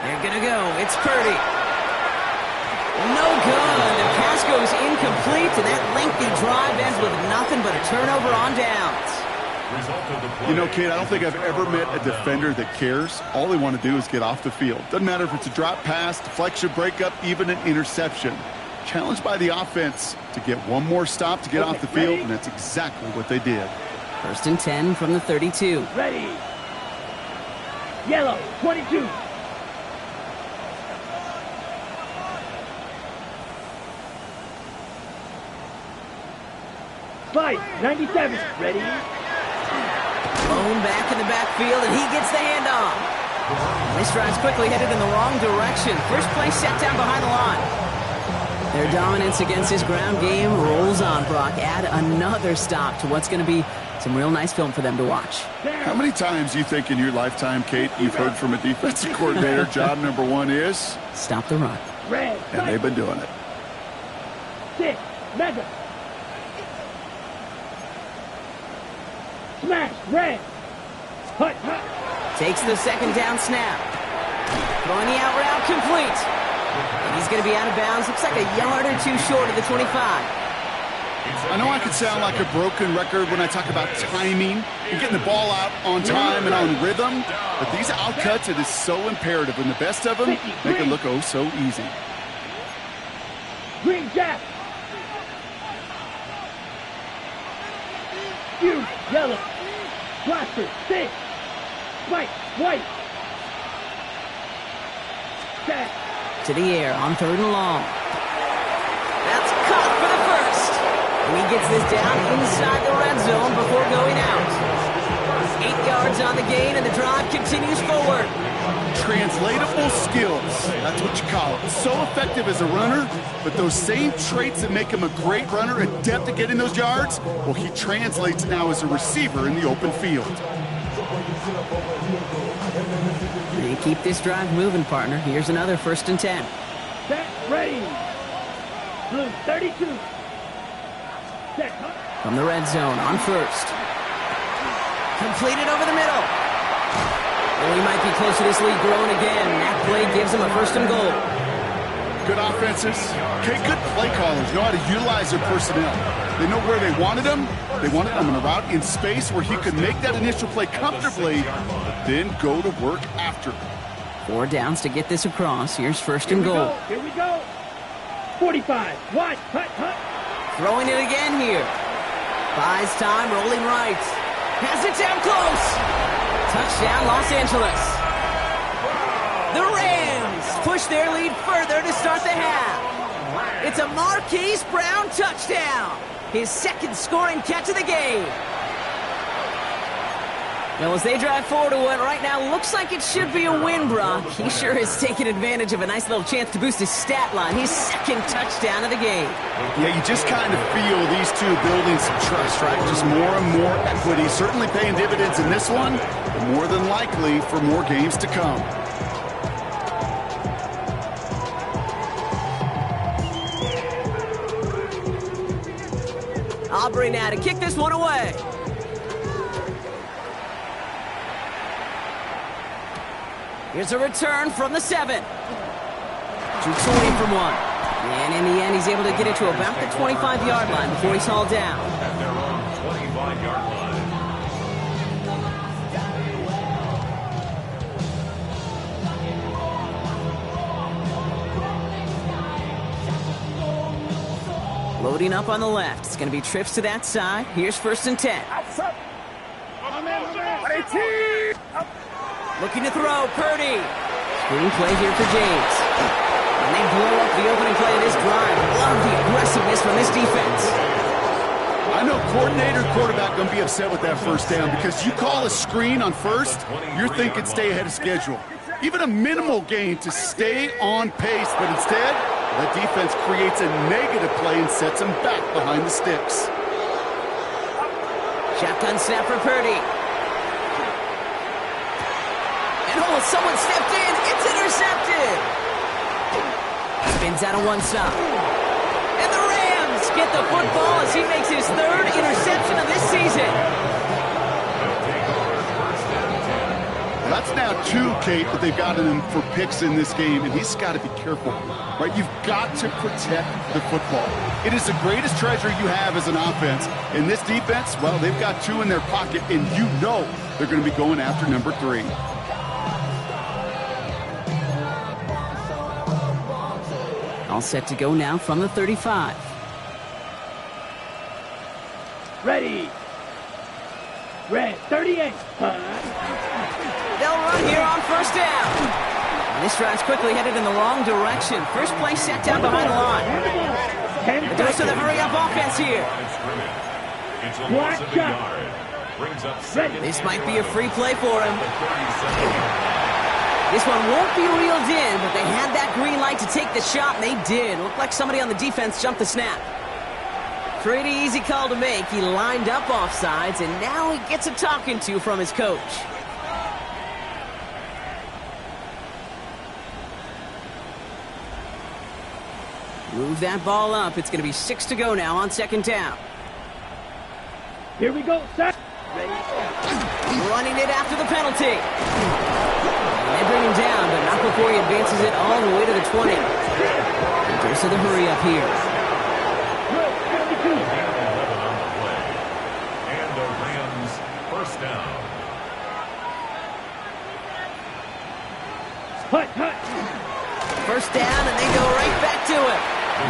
They're going to go. It's Purdy. No good. The pass goes incomplete, and that lengthy drive ends with nothing but a turnover on downs. You know, Kate, I don't think I've ever met a defender that cares. All they want to do is get off the field. Doesn't matter if it's a drop pass, deflection, breakup, even an interception. Challenged by the offense to get one more stop to get off the field, and that's exactly what they did. First and 10 from the 32. Ready. Yellow. 22. Fight, 97, ready? Bone back in the backfield, and he gets the handoff. They strides quickly headed in the wrong direction. First play set down behind the line. Their dominance against his ground game rolls on, Brock. Add another stop to what's going to be some real nice film for them to watch. How many times do you think in your lifetime, Kate, you've heard from a defensive coordinator, job number 1 is? Stop the run. Red. And they've been doing it. 6, mega. Smash, red. Hut, hut. Takes the second down snap. Throwing the out route complete. And he's going to be out of bounds. Looks like a yard or two short of the 25. I know I could sound like a broken record when I talk about timing and getting the ball out on time and on rhythm, but these outcuts, it is so imperative, and the best of them make it look oh so easy. Green Jack. You, yellow. Blaster, 6. White, white. Set. To the air on 3rd and long. That's caught for the first. And he gets this down inside the red zone before going out. 8 yards on the gain, and the drive continues forward. Translatable skills, that's what you call it. So effective as a runner, but those same traits that make him a great runner, adept at getting those yards, well, he translates now as a receiver in the open field. They keep this drive moving, partner. Here's another 1st and 10. Set, ready. Blue, 32. Set, From the red zone on 1st. Completed over the middle. Well, he might be close to this lead growing again. That play gives him a 1st and goal. Good offenses. Okay, good play callers know how to utilize their personnel. They know where they wanted him. They wanted him on a route in space where he could make that initial play comfortably, but then go to work after. 4 downs to get this across. Here's 1st and goal. Here we go. 45. Watch. Hut, hut. Throwing it again here. Buys time, rolling right. Has it down close. Touchdown, Los Angeles. The Rams push their lead further to start the half. It's a Marquise Brown touchdown. His 2nd scoring catch of the game. Now, as they drive forward to what right now looks like it should be a win, Brock, he sure has taken advantage of a nice little chance to boost his stat line. His 2nd touchdown of the game. Yeah, you just kind of feel these two building some trust, right? Just more and more equity. Certainly paying dividends in this one, but more than likely for more games to come. Aubrey now to kick this one away. Here's a return from the 7. 220 from 1. And in the end, he's able to get it to about the 25-yard line before he's hauled down. At their own 25-yard line. Loading up on the left. It's going to be trips to that side. Here's 1st and 10. Outside. 18. Up. Looking to throw, Purdy. Screen play here for James. And they blow up the opening play of this drive. Love the aggressiveness from this defense. I know coordinator, quarterback going to be upset with that 1st down because you call a screen on 1st, you're thinking stay ahead of schedule. Even a minimal gain to stay on pace, but instead, that defense creates a negative play and sets them back behind the sticks. Shotgun snap for Purdy. Oh, someone stepped in. It's intercepted. Spins out of one stop. And the Rams get the football as he makes his 3rd interception of this season. Well, that's now 2, Kate, that they've gotten him for picks in this game, and he's got to be careful, right? You've got to protect the football. It is the greatest treasure you have as an offense. In this defense, well, they've got 2 in their pocket, and you know they're going to be going after number 3. All set to go now from the 35. Ready. Red, 38. They'll run here on 1st down. And this drive's quickly headed in the wrong direction. First play set down behind the line. The dose of the hurry-up offense here. It's a loss of a yard. Brings up 2nd. This might be a free play for him. This one won't be reeled in, but they had that green light to take the shot, and they did. Looked like somebody on the defense jumped the snap. Pretty easy call to make. He lined up offsides, and now he gets a talking to from his coach. Move that ball up. It's going to be 6 to go now on 2nd down. Here we go, set. Ready. Running it after the penalty. And they bring him down, but not before he advances it all the way to the 20. And goes to the hurry up here. And the Rams first down. First down, and they go right back to it.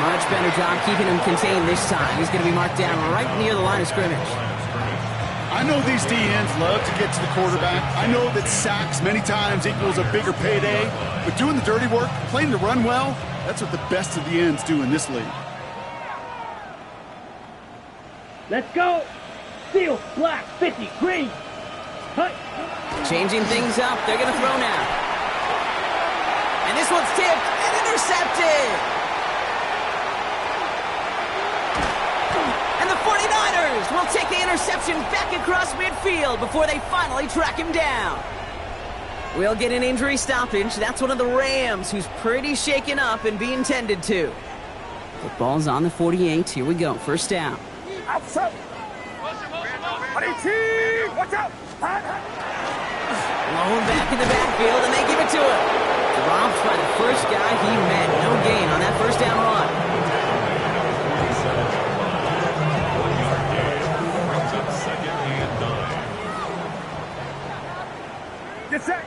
Much better job keeping him contained this time. He's going to be marked down right near the line of scrimmage. I know these DNs love to get to the quarterback. I know that sacks many times equals a bigger payday. But doing the dirty work, playing the run well, that's what the best of the ends do in this league. Let's go. Steel, black, 50, green. Hut. Changing things up. They're going to throw now. And this one's tipped and intercepted. And the 49ers will take the interception back across midfield before they finally track him down. We'll get an injury stoppage. That's one of the Rams who's pretty shaken up and being tended to. Football's on the 48. Here we go. First down. Outside. 18. Watch out. Low back in the backfield, and they give it to him. Dropped by the first guy he met. No gain on that first down run. Brings up second and 9. Get set.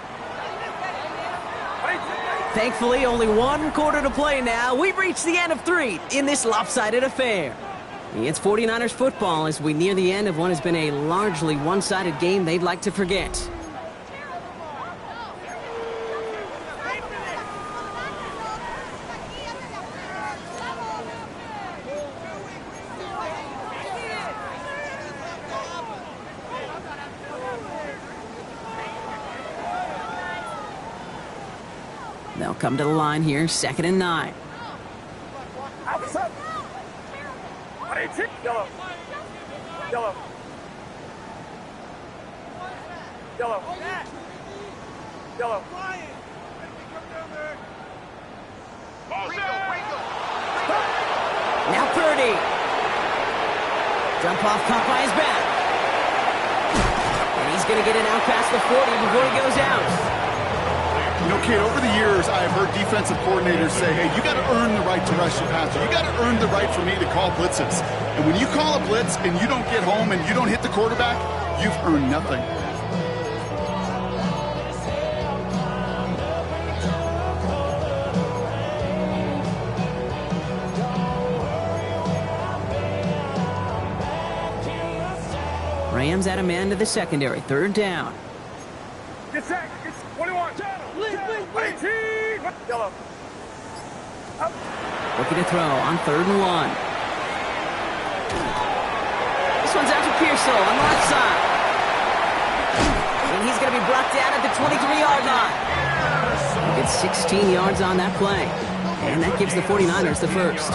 Thankfully, only one quarter to play now. We've reached the end of 3 in this lopsided affair. It's 49ers football as we near the end of what has been a largely one-sided game they'd like to forget. They'll come to the line here, 2nd and 9. Outside. 18. Yellow. Yellow. Yellow. Yellow. Now Purdy. Jump off caught by his back. And he's going to get it out past the 40 before he goes out. You know, Kate, over the years, I have heard defensive coordinators say, hey, you got to earn the right to rush the passer. You got to earn the right for me to call blitzes. And when you call a blitz and you don't get home and you don't hit the quarterback, you've earned nothing. Rams add a man to the secondary. 3rd down. Get set. Get 21. 18. Yellow. Up. Looking to throw on 3rd and 1. This one's out to Pearsall on the left side. And he's going to be brought down at the 23-yard line. He gets 16 yards on that play. And that gives the 49ers the first.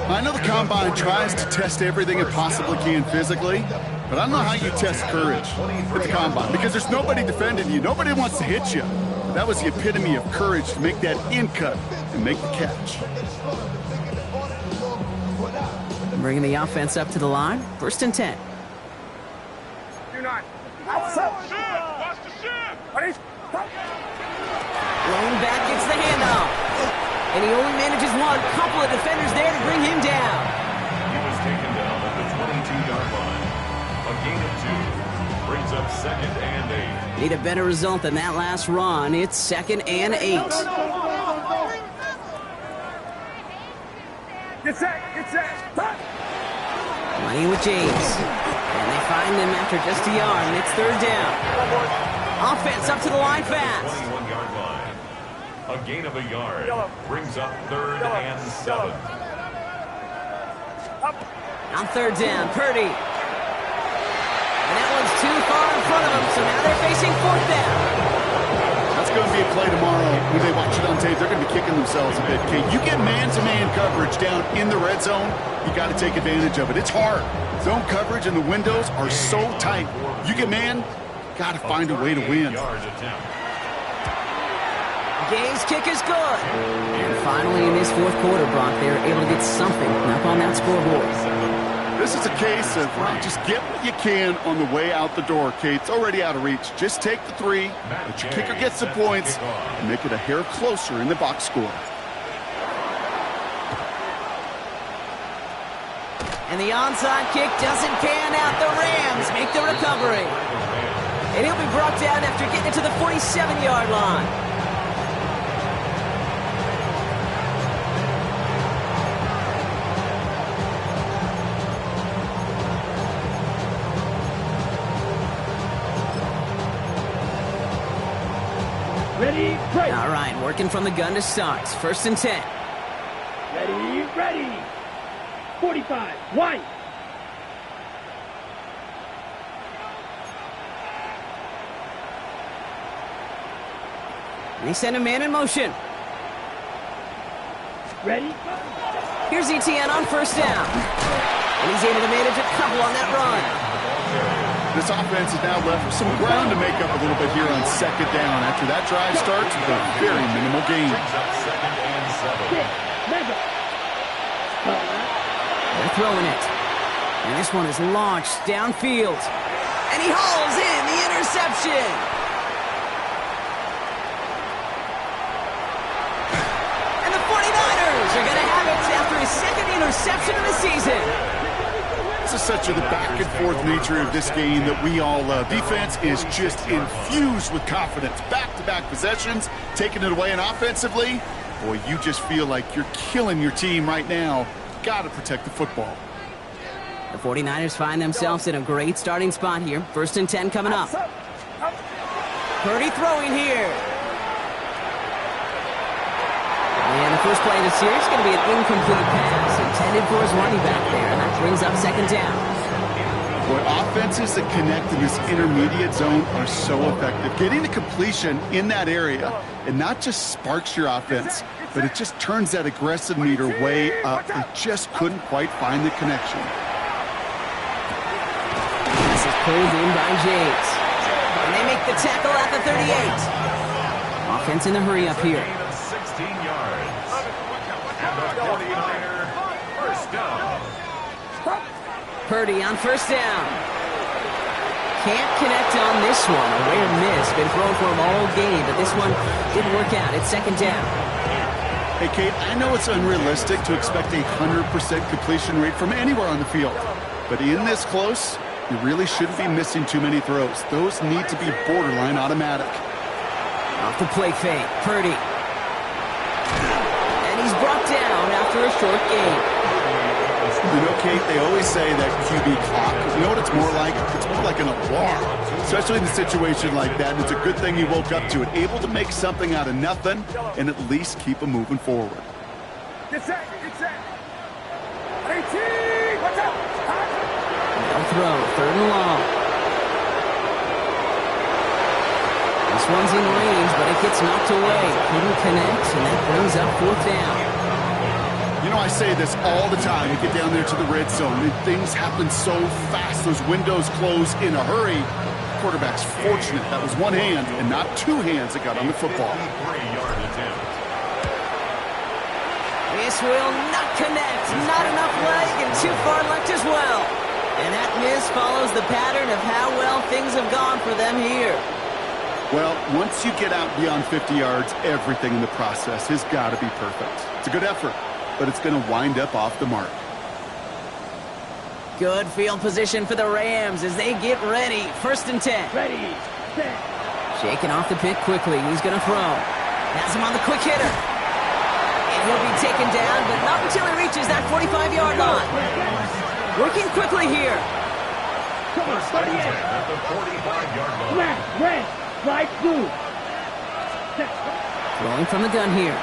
I know the Combine tries to test everything it possibly can physically, but I don't know how you test courage at the Combine because there's nobody defending you. Nobody wants to hit you. But that was the epitome of courage to make that in cut and make the catch. Bringing the offense up to the line. 1st and 10. Do not. Outside. Watch the shift. Lone back gets the handoff. And he only manages one. Couple of defenders there to bring him down. He was taken down at the 22-yard line. A gain of 2 brings up 2nd and 8. Need a better result than that last run. It's 2nd and 8. Get set. Get set. Playing with James. And they find him after just a yard, and it's 3rd down. Offense up to the line fast. 21-yard line. A gain of a yard brings up 3rd and 7. On 3rd down, Purdy. And that one's too far in front of him, so now they're facing 4th down. That's going to be a play tomorrow. When they watch it on tape, they're going to be kicking themselves a bit. Kate, you get man-to-man coverage down in the red zone, you got to take advantage of it. It's hard. Zone coverage and the windows are so tight. You get man, got to find a way to win. Game's kick is good. And finally in this 4th quarter, Brock, they're able to get something up on that scoreboard. This is a case of just get what you can on the way out the door, Kate. It's already out of reach. Just take the three, let your kicker get some points, and make it a hair closer in the box score. And the onside kick doesn't pan out. The Rams make the recovery. And he'll be brought down after getting it to the 47-yard line. Ready, break. All right, working from the gun to start. 1st and 10. Ready, ready. 45, white. They send a man in motion. Ready? Here's Etienne on 1st down. And he's able to manage a couple on that run. This offense is now left with some ground to make up a little bit here on 2nd down after that drive starts with a very minimal gain. They're throwing it. And this one is launched downfield. And he hauls in the interception. And the 49ers are going to have it after his 2nd interception of the season. This is such a the back-and-forth nature of this game that we all love. Defense is just infused with confidence. Back-to-back possessions, taking it away, and offensively, boy, you just feel like you're killing your team right now. Got to protect the football. The 49ers find themselves in a great starting spot here. 1st and 10 coming up. Purdy throwing here. And the first play of the series is going to be an incomplete pass intended for his running back there, and that brings up 2nd down. Boy, offenses that connect in this intermediate zone are so effective. Getting the completion in that area, it not just sparks your offense, but it just turns that aggressive meter way up. They just couldn't quite find the connection. This is pulled in by James. And they make the tackle at the 38. Offense in the hurry up here. 16 yards. And the 49er 1st down. Purdy on 1st down. Can't connect on this one. A rare miss. Been thrown for him all game, but this one didn't work out. It's 2nd down. Hey, Kate, I know it's unrealistic to expect a 100% completion rate from anywhere on the field. But in this close, you really shouldn't be missing too many throws. Those need to be borderline automatic. Off the play fake. Purdy. And he's brought down after a short gain. You know, Kate, they always say that QB clock. You know what it's more like? It's more like an alarm. Especially in a situation like that. It's a good thing you woke up to it. Able to make something out of nothing and at least keep them moving forward. Get set, get set. 18, watch out. They'll throw. 3rd and long. This one's in range, but it gets knocked away. Couldn't connect, and that brings up 4th down. You know, I say this all the time. You get down there to the red zone, and things happen so fast. Those windows close in a hurry. Quarterback's fortunate. That was one hand and not two hands that got on the football. 53-yard attempt. This will not connect. Not enough leg and too far left as well. And that miss follows the pattern of how well things have gone for them here. Well, once you get out beyond 50 yards, everything in the process has got to be perfect. It's a good effort, but it's going to wind up off the mark. Good field position for the Rams as they get ready. 1st and 10. Ready, set. Shaking off the pick quickly. He's going to throw. Has him on the quick hitter. And he'll be taken down, but not until he reaches that 45-yard line. Working quickly here. Come on, 38. At the 45-yard line. Black, red, light blue. Set. Throwing from the gun here.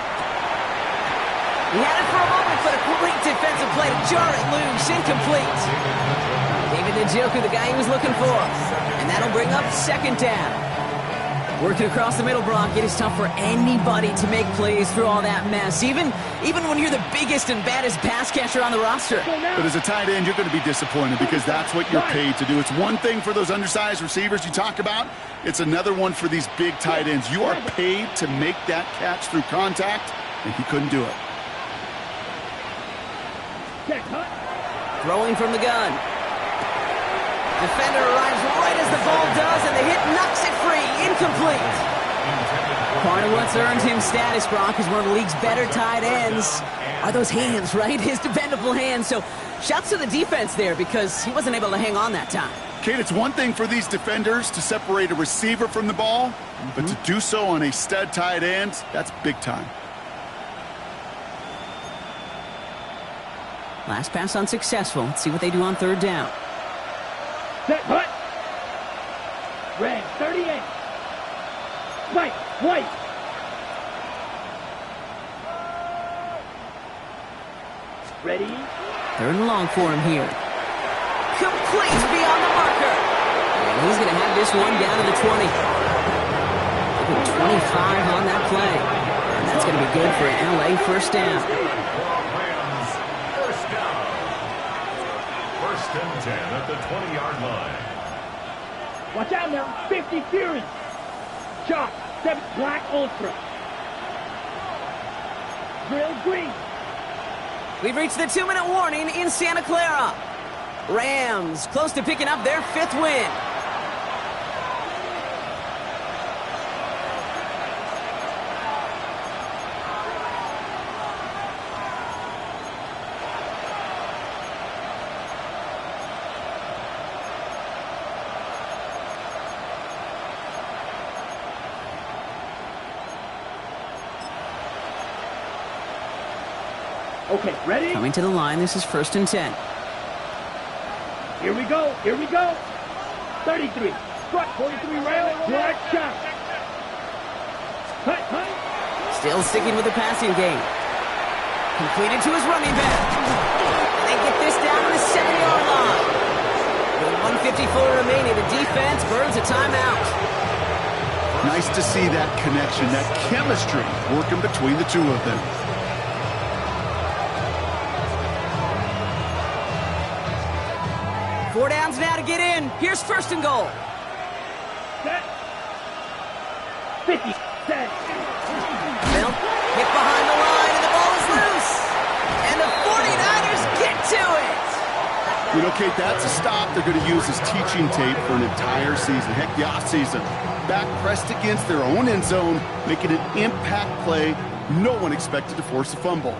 He had it for a moment, but a great defensive play to jar it loose. Incomplete. David Njoku, the guy he was looking for. And that'll bring up 2nd down. Working across the middle, Brock, it is tough for anybody to make plays through all that mess, even when you're the biggest and baddest pass catcher on the roster. But as a tight end, you're going to be disappointed because that's what you're paid to do. It's one thing for those undersized receivers you talk about. It's another one for these big tight ends. You are paid to make that catch through contact, and he couldn't do it. Throwing from the gun. Defender arrives right as the ball does, and the hit knocks it free. Incomplete. Part of what's earned him status, Brock, is one of the league's better tight ends. Are those hands, right? His dependable hands. So shouts to the defense there because he wasn't able to hang on that time. Kate, it's one thing for these defenders to separate a receiver from the ball, but to do so on a stud tight end, that's big time. Last pass unsuccessful. Let's see what they do on third down. Set, hut. Red, 38. White, white. Ready? Third and long for him here. Complete beyond the marker. And he's going to have this one down to the 20. 25 on that play. And that's going to be good for an LA first down. Rams, first down. First and 10 at the 20-yard line. Watch out now. 50 Fury. Chalk. 7 Black Ultra. Grill green. We've reached the 2-minute warning in Santa Clara. Rams close to picking up their 5th win. Okay, ready? Coming to the line, this is first and 10. Here we go. Here we go. 33. Front 43 rail. Black shot. Hut, hut. Still sticking with the passing game. Completed to his running back. And they get this down to the 7-yard line. With 1:54 remaining, the defense burns a timeout. Nice to see that connection, that chemistry working between the two of them. Four downs now to get in. Here's first and goal. Set. 50. Set. Bill hit behind the line, and the ball is loose. And the 49ers get to it. You know, Kate, that's a stop they're going to use as teaching tape for an entire season. Heck, the offseason. Back pressed against their own end zone, making an impact play no one expected to force a fumble.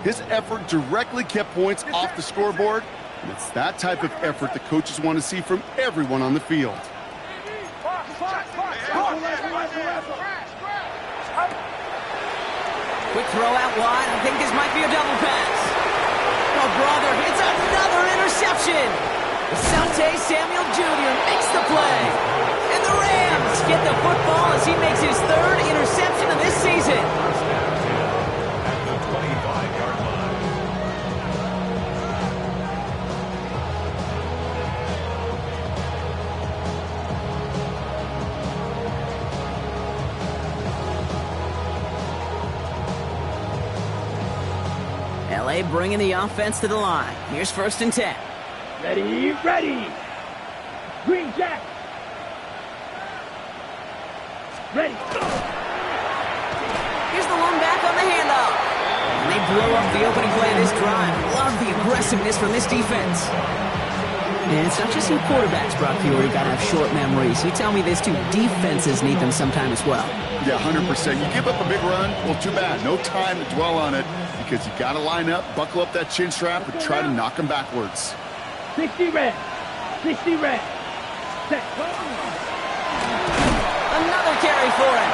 His effort directly kept points off the scoreboard, and it's that type of effort the coaches want to see from everyone on the field. Quick throw out wide. I think this might be a double pass. Oh, brother, it's another interception. Asante Samuel Jr. makes the play. And the Rams get the football as he makes his 3rd interception of this season. At the 25-yard line. LA bringing the offense to the line. Here's first and 10. Ready, ready. Green Jack. Ready. Here's the one back on the handoff. And they blow up the opening play of this drive. Love the aggressiveness from this defense. And it's not just your quarterbacks, Brock Huard, who got to have short memories. You tell me this too, defenses need them sometime as well. Yeah, 100%. You give up a big run, well, too bad. No time to dwell on it because you got to line up, buckle up that chin strap, and try to knock them backwards. 60 red. 60 red. Set. Another carry for him.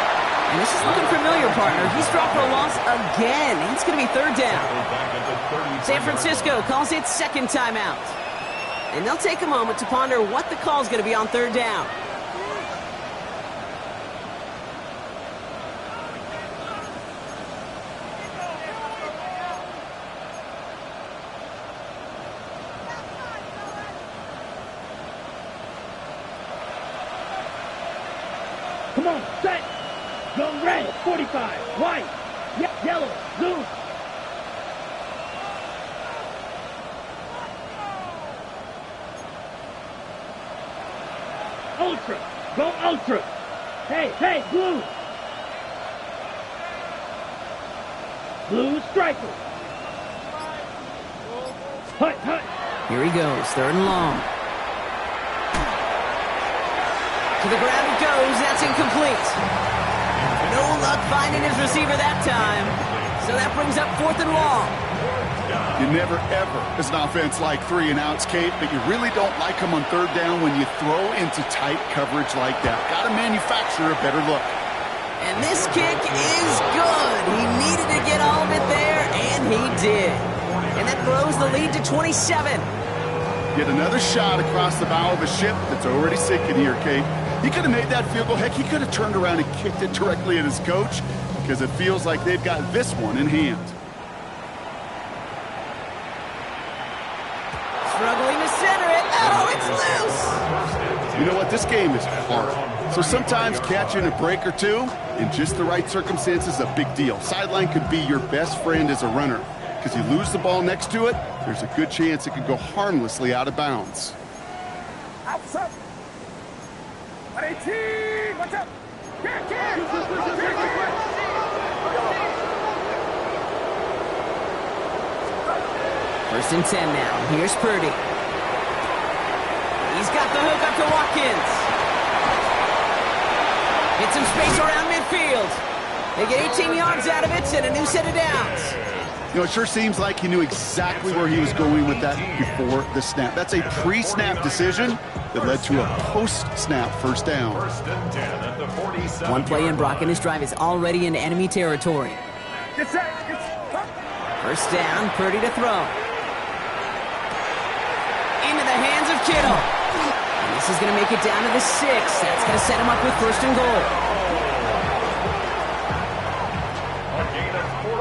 And this is looking familiar, partner. He's dropped for a loss again. It's going to be 3rd down. San Francisco calls it 2nd timeout. And they'll take a moment to ponder what the call is going to be on 3rd down. Come on, set. Young red, 45. White. Yellow. Blue. Ultra. Go ultra. Hey, hey, blue. Blue striker. Hut, hut. Here he goes, 3rd and long. To the ground it goes, that's incomplete. No luck finding his receiver that time. So that brings up 4th and long. You never, ever, as an offense, like 3 and outs, Kate, but you really don't like them on 3rd down when you throw into tight coverage like that. Got to manufacture a better look. And this kick is good. He needed to get all of it there, and he did. And that throws the lead to 27. Yet another shot across the bow of a ship that's already sinking here, Kate. He could have made that field goal. Heck, he could have turned around and kicked it directly at his coach because it feels like they've got this one in hand. Struggling to center it. Oh, it's loose. You know what? This game is hard. So sometimes catching a break or two in just the right circumstances is a big deal. Sideline could be your best friend as a runner because you lose the ball next to it, there's a good chance it could go harmlessly out of bounds. Outside. 18. Watch out. First and 10 now. Here's Purdy. He's got the hook up to Watkins. Get some space around midfield. They get 18 yards out of it and a new set of downs. You know, it sure seems like he knew exactly where he was going with that before the snap. That's a pre-snap decision that led to a post-snap first down. 1st and 10 at the 47. One play in, Brock, and his drive is already in enemy territory. First down, Purdy to throw. Into the hands of Kittle. And this is going to make it down to the 6. That's going to set him up with 1st and goal.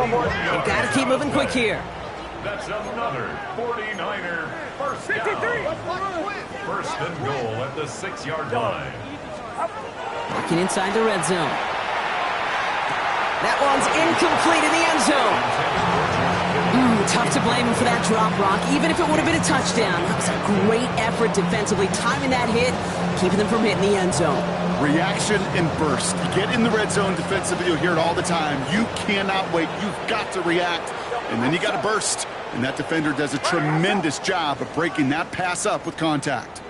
They've got to keep moving quick here. That's another 49er first down. 1st and goal at the 6-yard line. Working inside the red zone. That one's incomplete in the end zone. Tough to blame him for that drop, Brock, even if it would have been a touchdown. That was a great effort defensively, timing that hit, keeping them from hitting the end zone. Reaction and burst. You get in the red zone defensively, you'll hear it all the time. You cannot wait. You've got to react. And then you got to burst. And that defender does a tremendous job of breaking that pass up with contact.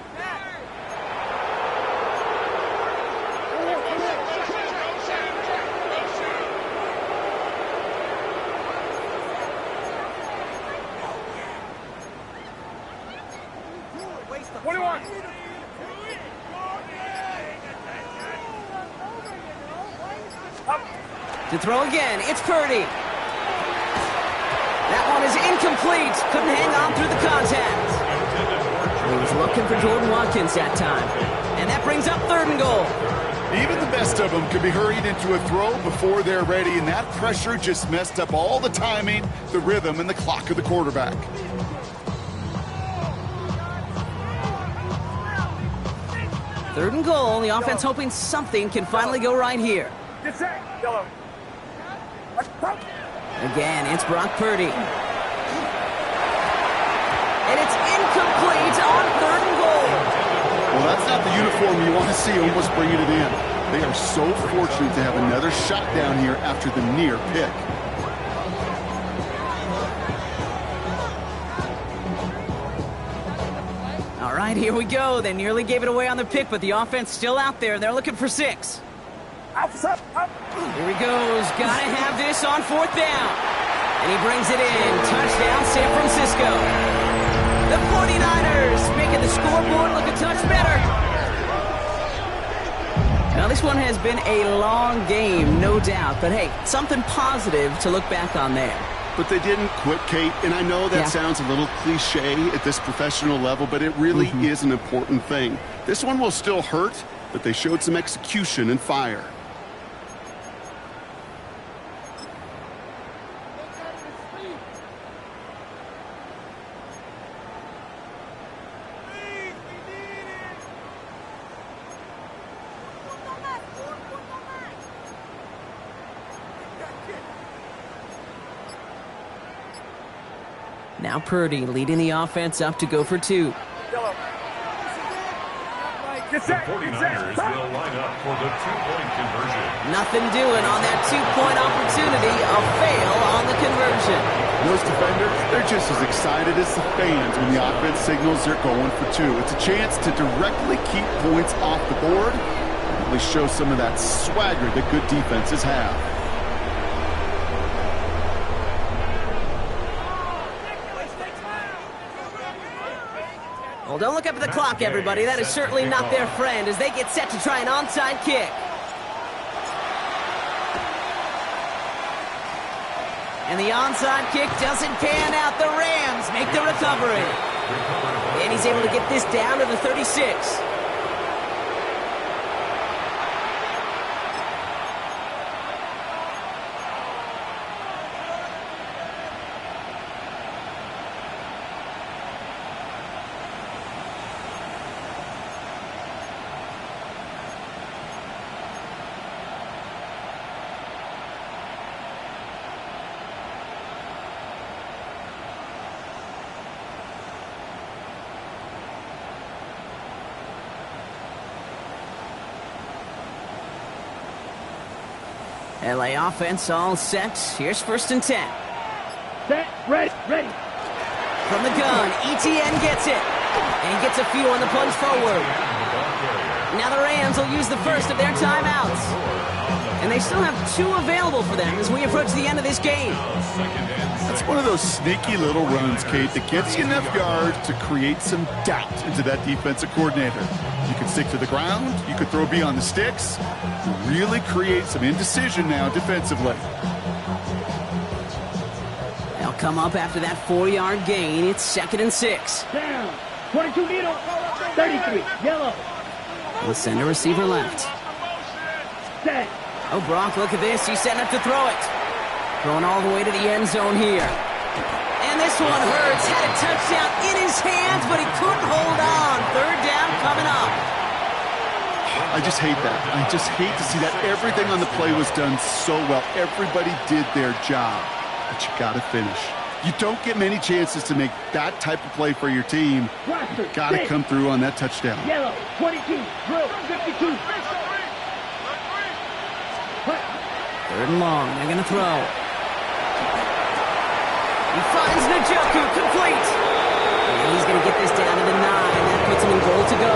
To throw again, it's Purdy. That one is incomplete. Couldn't hang on through the contact. He was looking for Jordan Watkins that time. And that brings up 3rd and goal. Even the best of them could be hurried into a throw before they're ready, and that pressure just messed up all the timing, the rhythm, and the clock of the quarterback. Third and goal. The offense hoping something can finally go right here. Again, it's Brock Purdy. And it's incomplete on 3rd and goal. Well, that's not the uniform you want to see almost bringing it in. They are so fortunate to have another shot down here after the near pick. All right, here we go. They nearly gave it away on the pick, but the offense still out there. They're looking for 6. Here he goes. Gotta have this on 4th down. And he brings it in. Touchdown, San Francisco. The 49ers making the scoreboard look a touch better. Now, this one has been a long game, no doubt. But, hey, something positive to look back on there. But they didn't quit, Kate, and I know that sounds a little cliche at this professional level, but it really is an important thing. This one will still hurt, but they showed some execution and fire. Now Purdy leading the offense up to go for 2. The 49ers will line up for the 2-point conversion. Nothing doing on that 2-point opportunity. A fail on the conversion. Those defenders, they're just as excited as the fans when the offense signals they're going for two. It's a chance to directly keep points off the board and really show some of that swagger that good defenses have. Well, don't look up at the clock, everybody. That is certainly not their friend as they get set to try an onside kick. And the onside kick doesn't pan out. The Rams make the recovery. And he's able to get this down to the 36. LA offense all set. Here's 1st and 10. Set, ready. From the gun, ETN gets it. And he gets a few on the plunge forward. Now the Rams will use the first of their timeouts. And they still have 2 available for them as we approach the end of this game. That's one of those sneaky little runs, Kate, that gets you enough yards to create some doubt into that defensive coordinator. You can stick to the ground, you could throw beyond the sticks, really create some indecision now defensively. They'll come up after that 4-yard gain. It's 2nd and 6. Down. 22 needle. 33. Yellow. We'll send a receiver left. Set. Oh, Brock, look at this. He's setting up to throw it. Throwing all the way to the end zone here. And this one hurts. Had a touchdown in his hands, but he couldn't hold on. 3rd down coming up. I just hate that. I just hate to see that. Everything on the play was done so well. Everybody did their job. But you got to finish. You don't get many chances to make that type of play for your team. You got to come through on that touchdown. Yellow. 22. Drill. 52. 3rd and long. They're going to throw. He finds Njoku, complete. And he's going to get this down to the 9. That puts him in goal to go.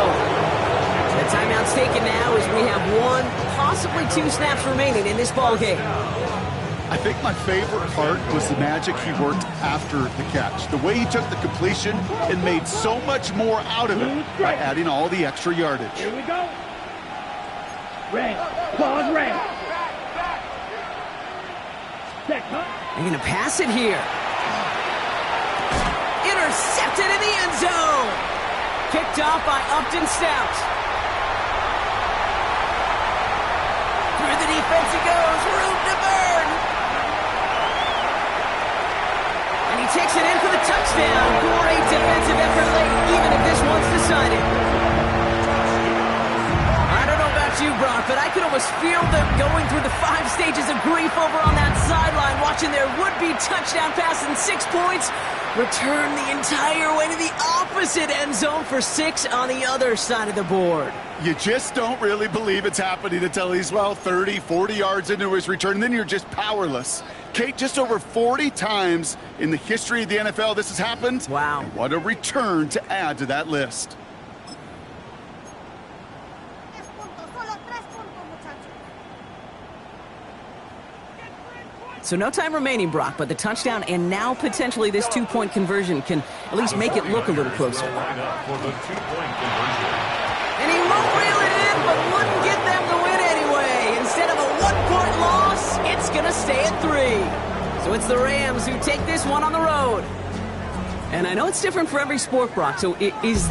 The timeout's taken now as we have 1, possibly 2 snaps remaining in this ballgame. I think my favorite part was the magic he worked after the catch. The way he took the completion and made so much more out of it by adding all the extra yardage. Here we go. Red. Pause red. Set. They're going to pass it here. Intercepted in the end zone. Kicked off by Upton Stout. Through the defense he goes. Room to burn. And he takes it in for the touchdown. Great defensive effort late, even if this one's decided. I don't know about you, Brock, but I could almost feel them going through the 5 stages of grief over on that sideline, watching their would-be touchdown pass in 6 points return the entire way to the opposite end zone for 6 on the other side of the board. You just don't really believe it's happening until he's, 30, 40 yards into his return, and then you're just powerless. Kate, just over 40 times in the history of the NFL this has happened. Wow. And what a return to add to that list. So no time remaining, Brock, but the touchdown and now potentially this 2-point conversion can at least make it look a little closer. And he won't reel it in, but wouldn't get them the win anyway. Instead of a 1-point loss, it's going to stay at 3. So it's the Rams who take this one on the road. And I know it's different for every sport, Brock, so is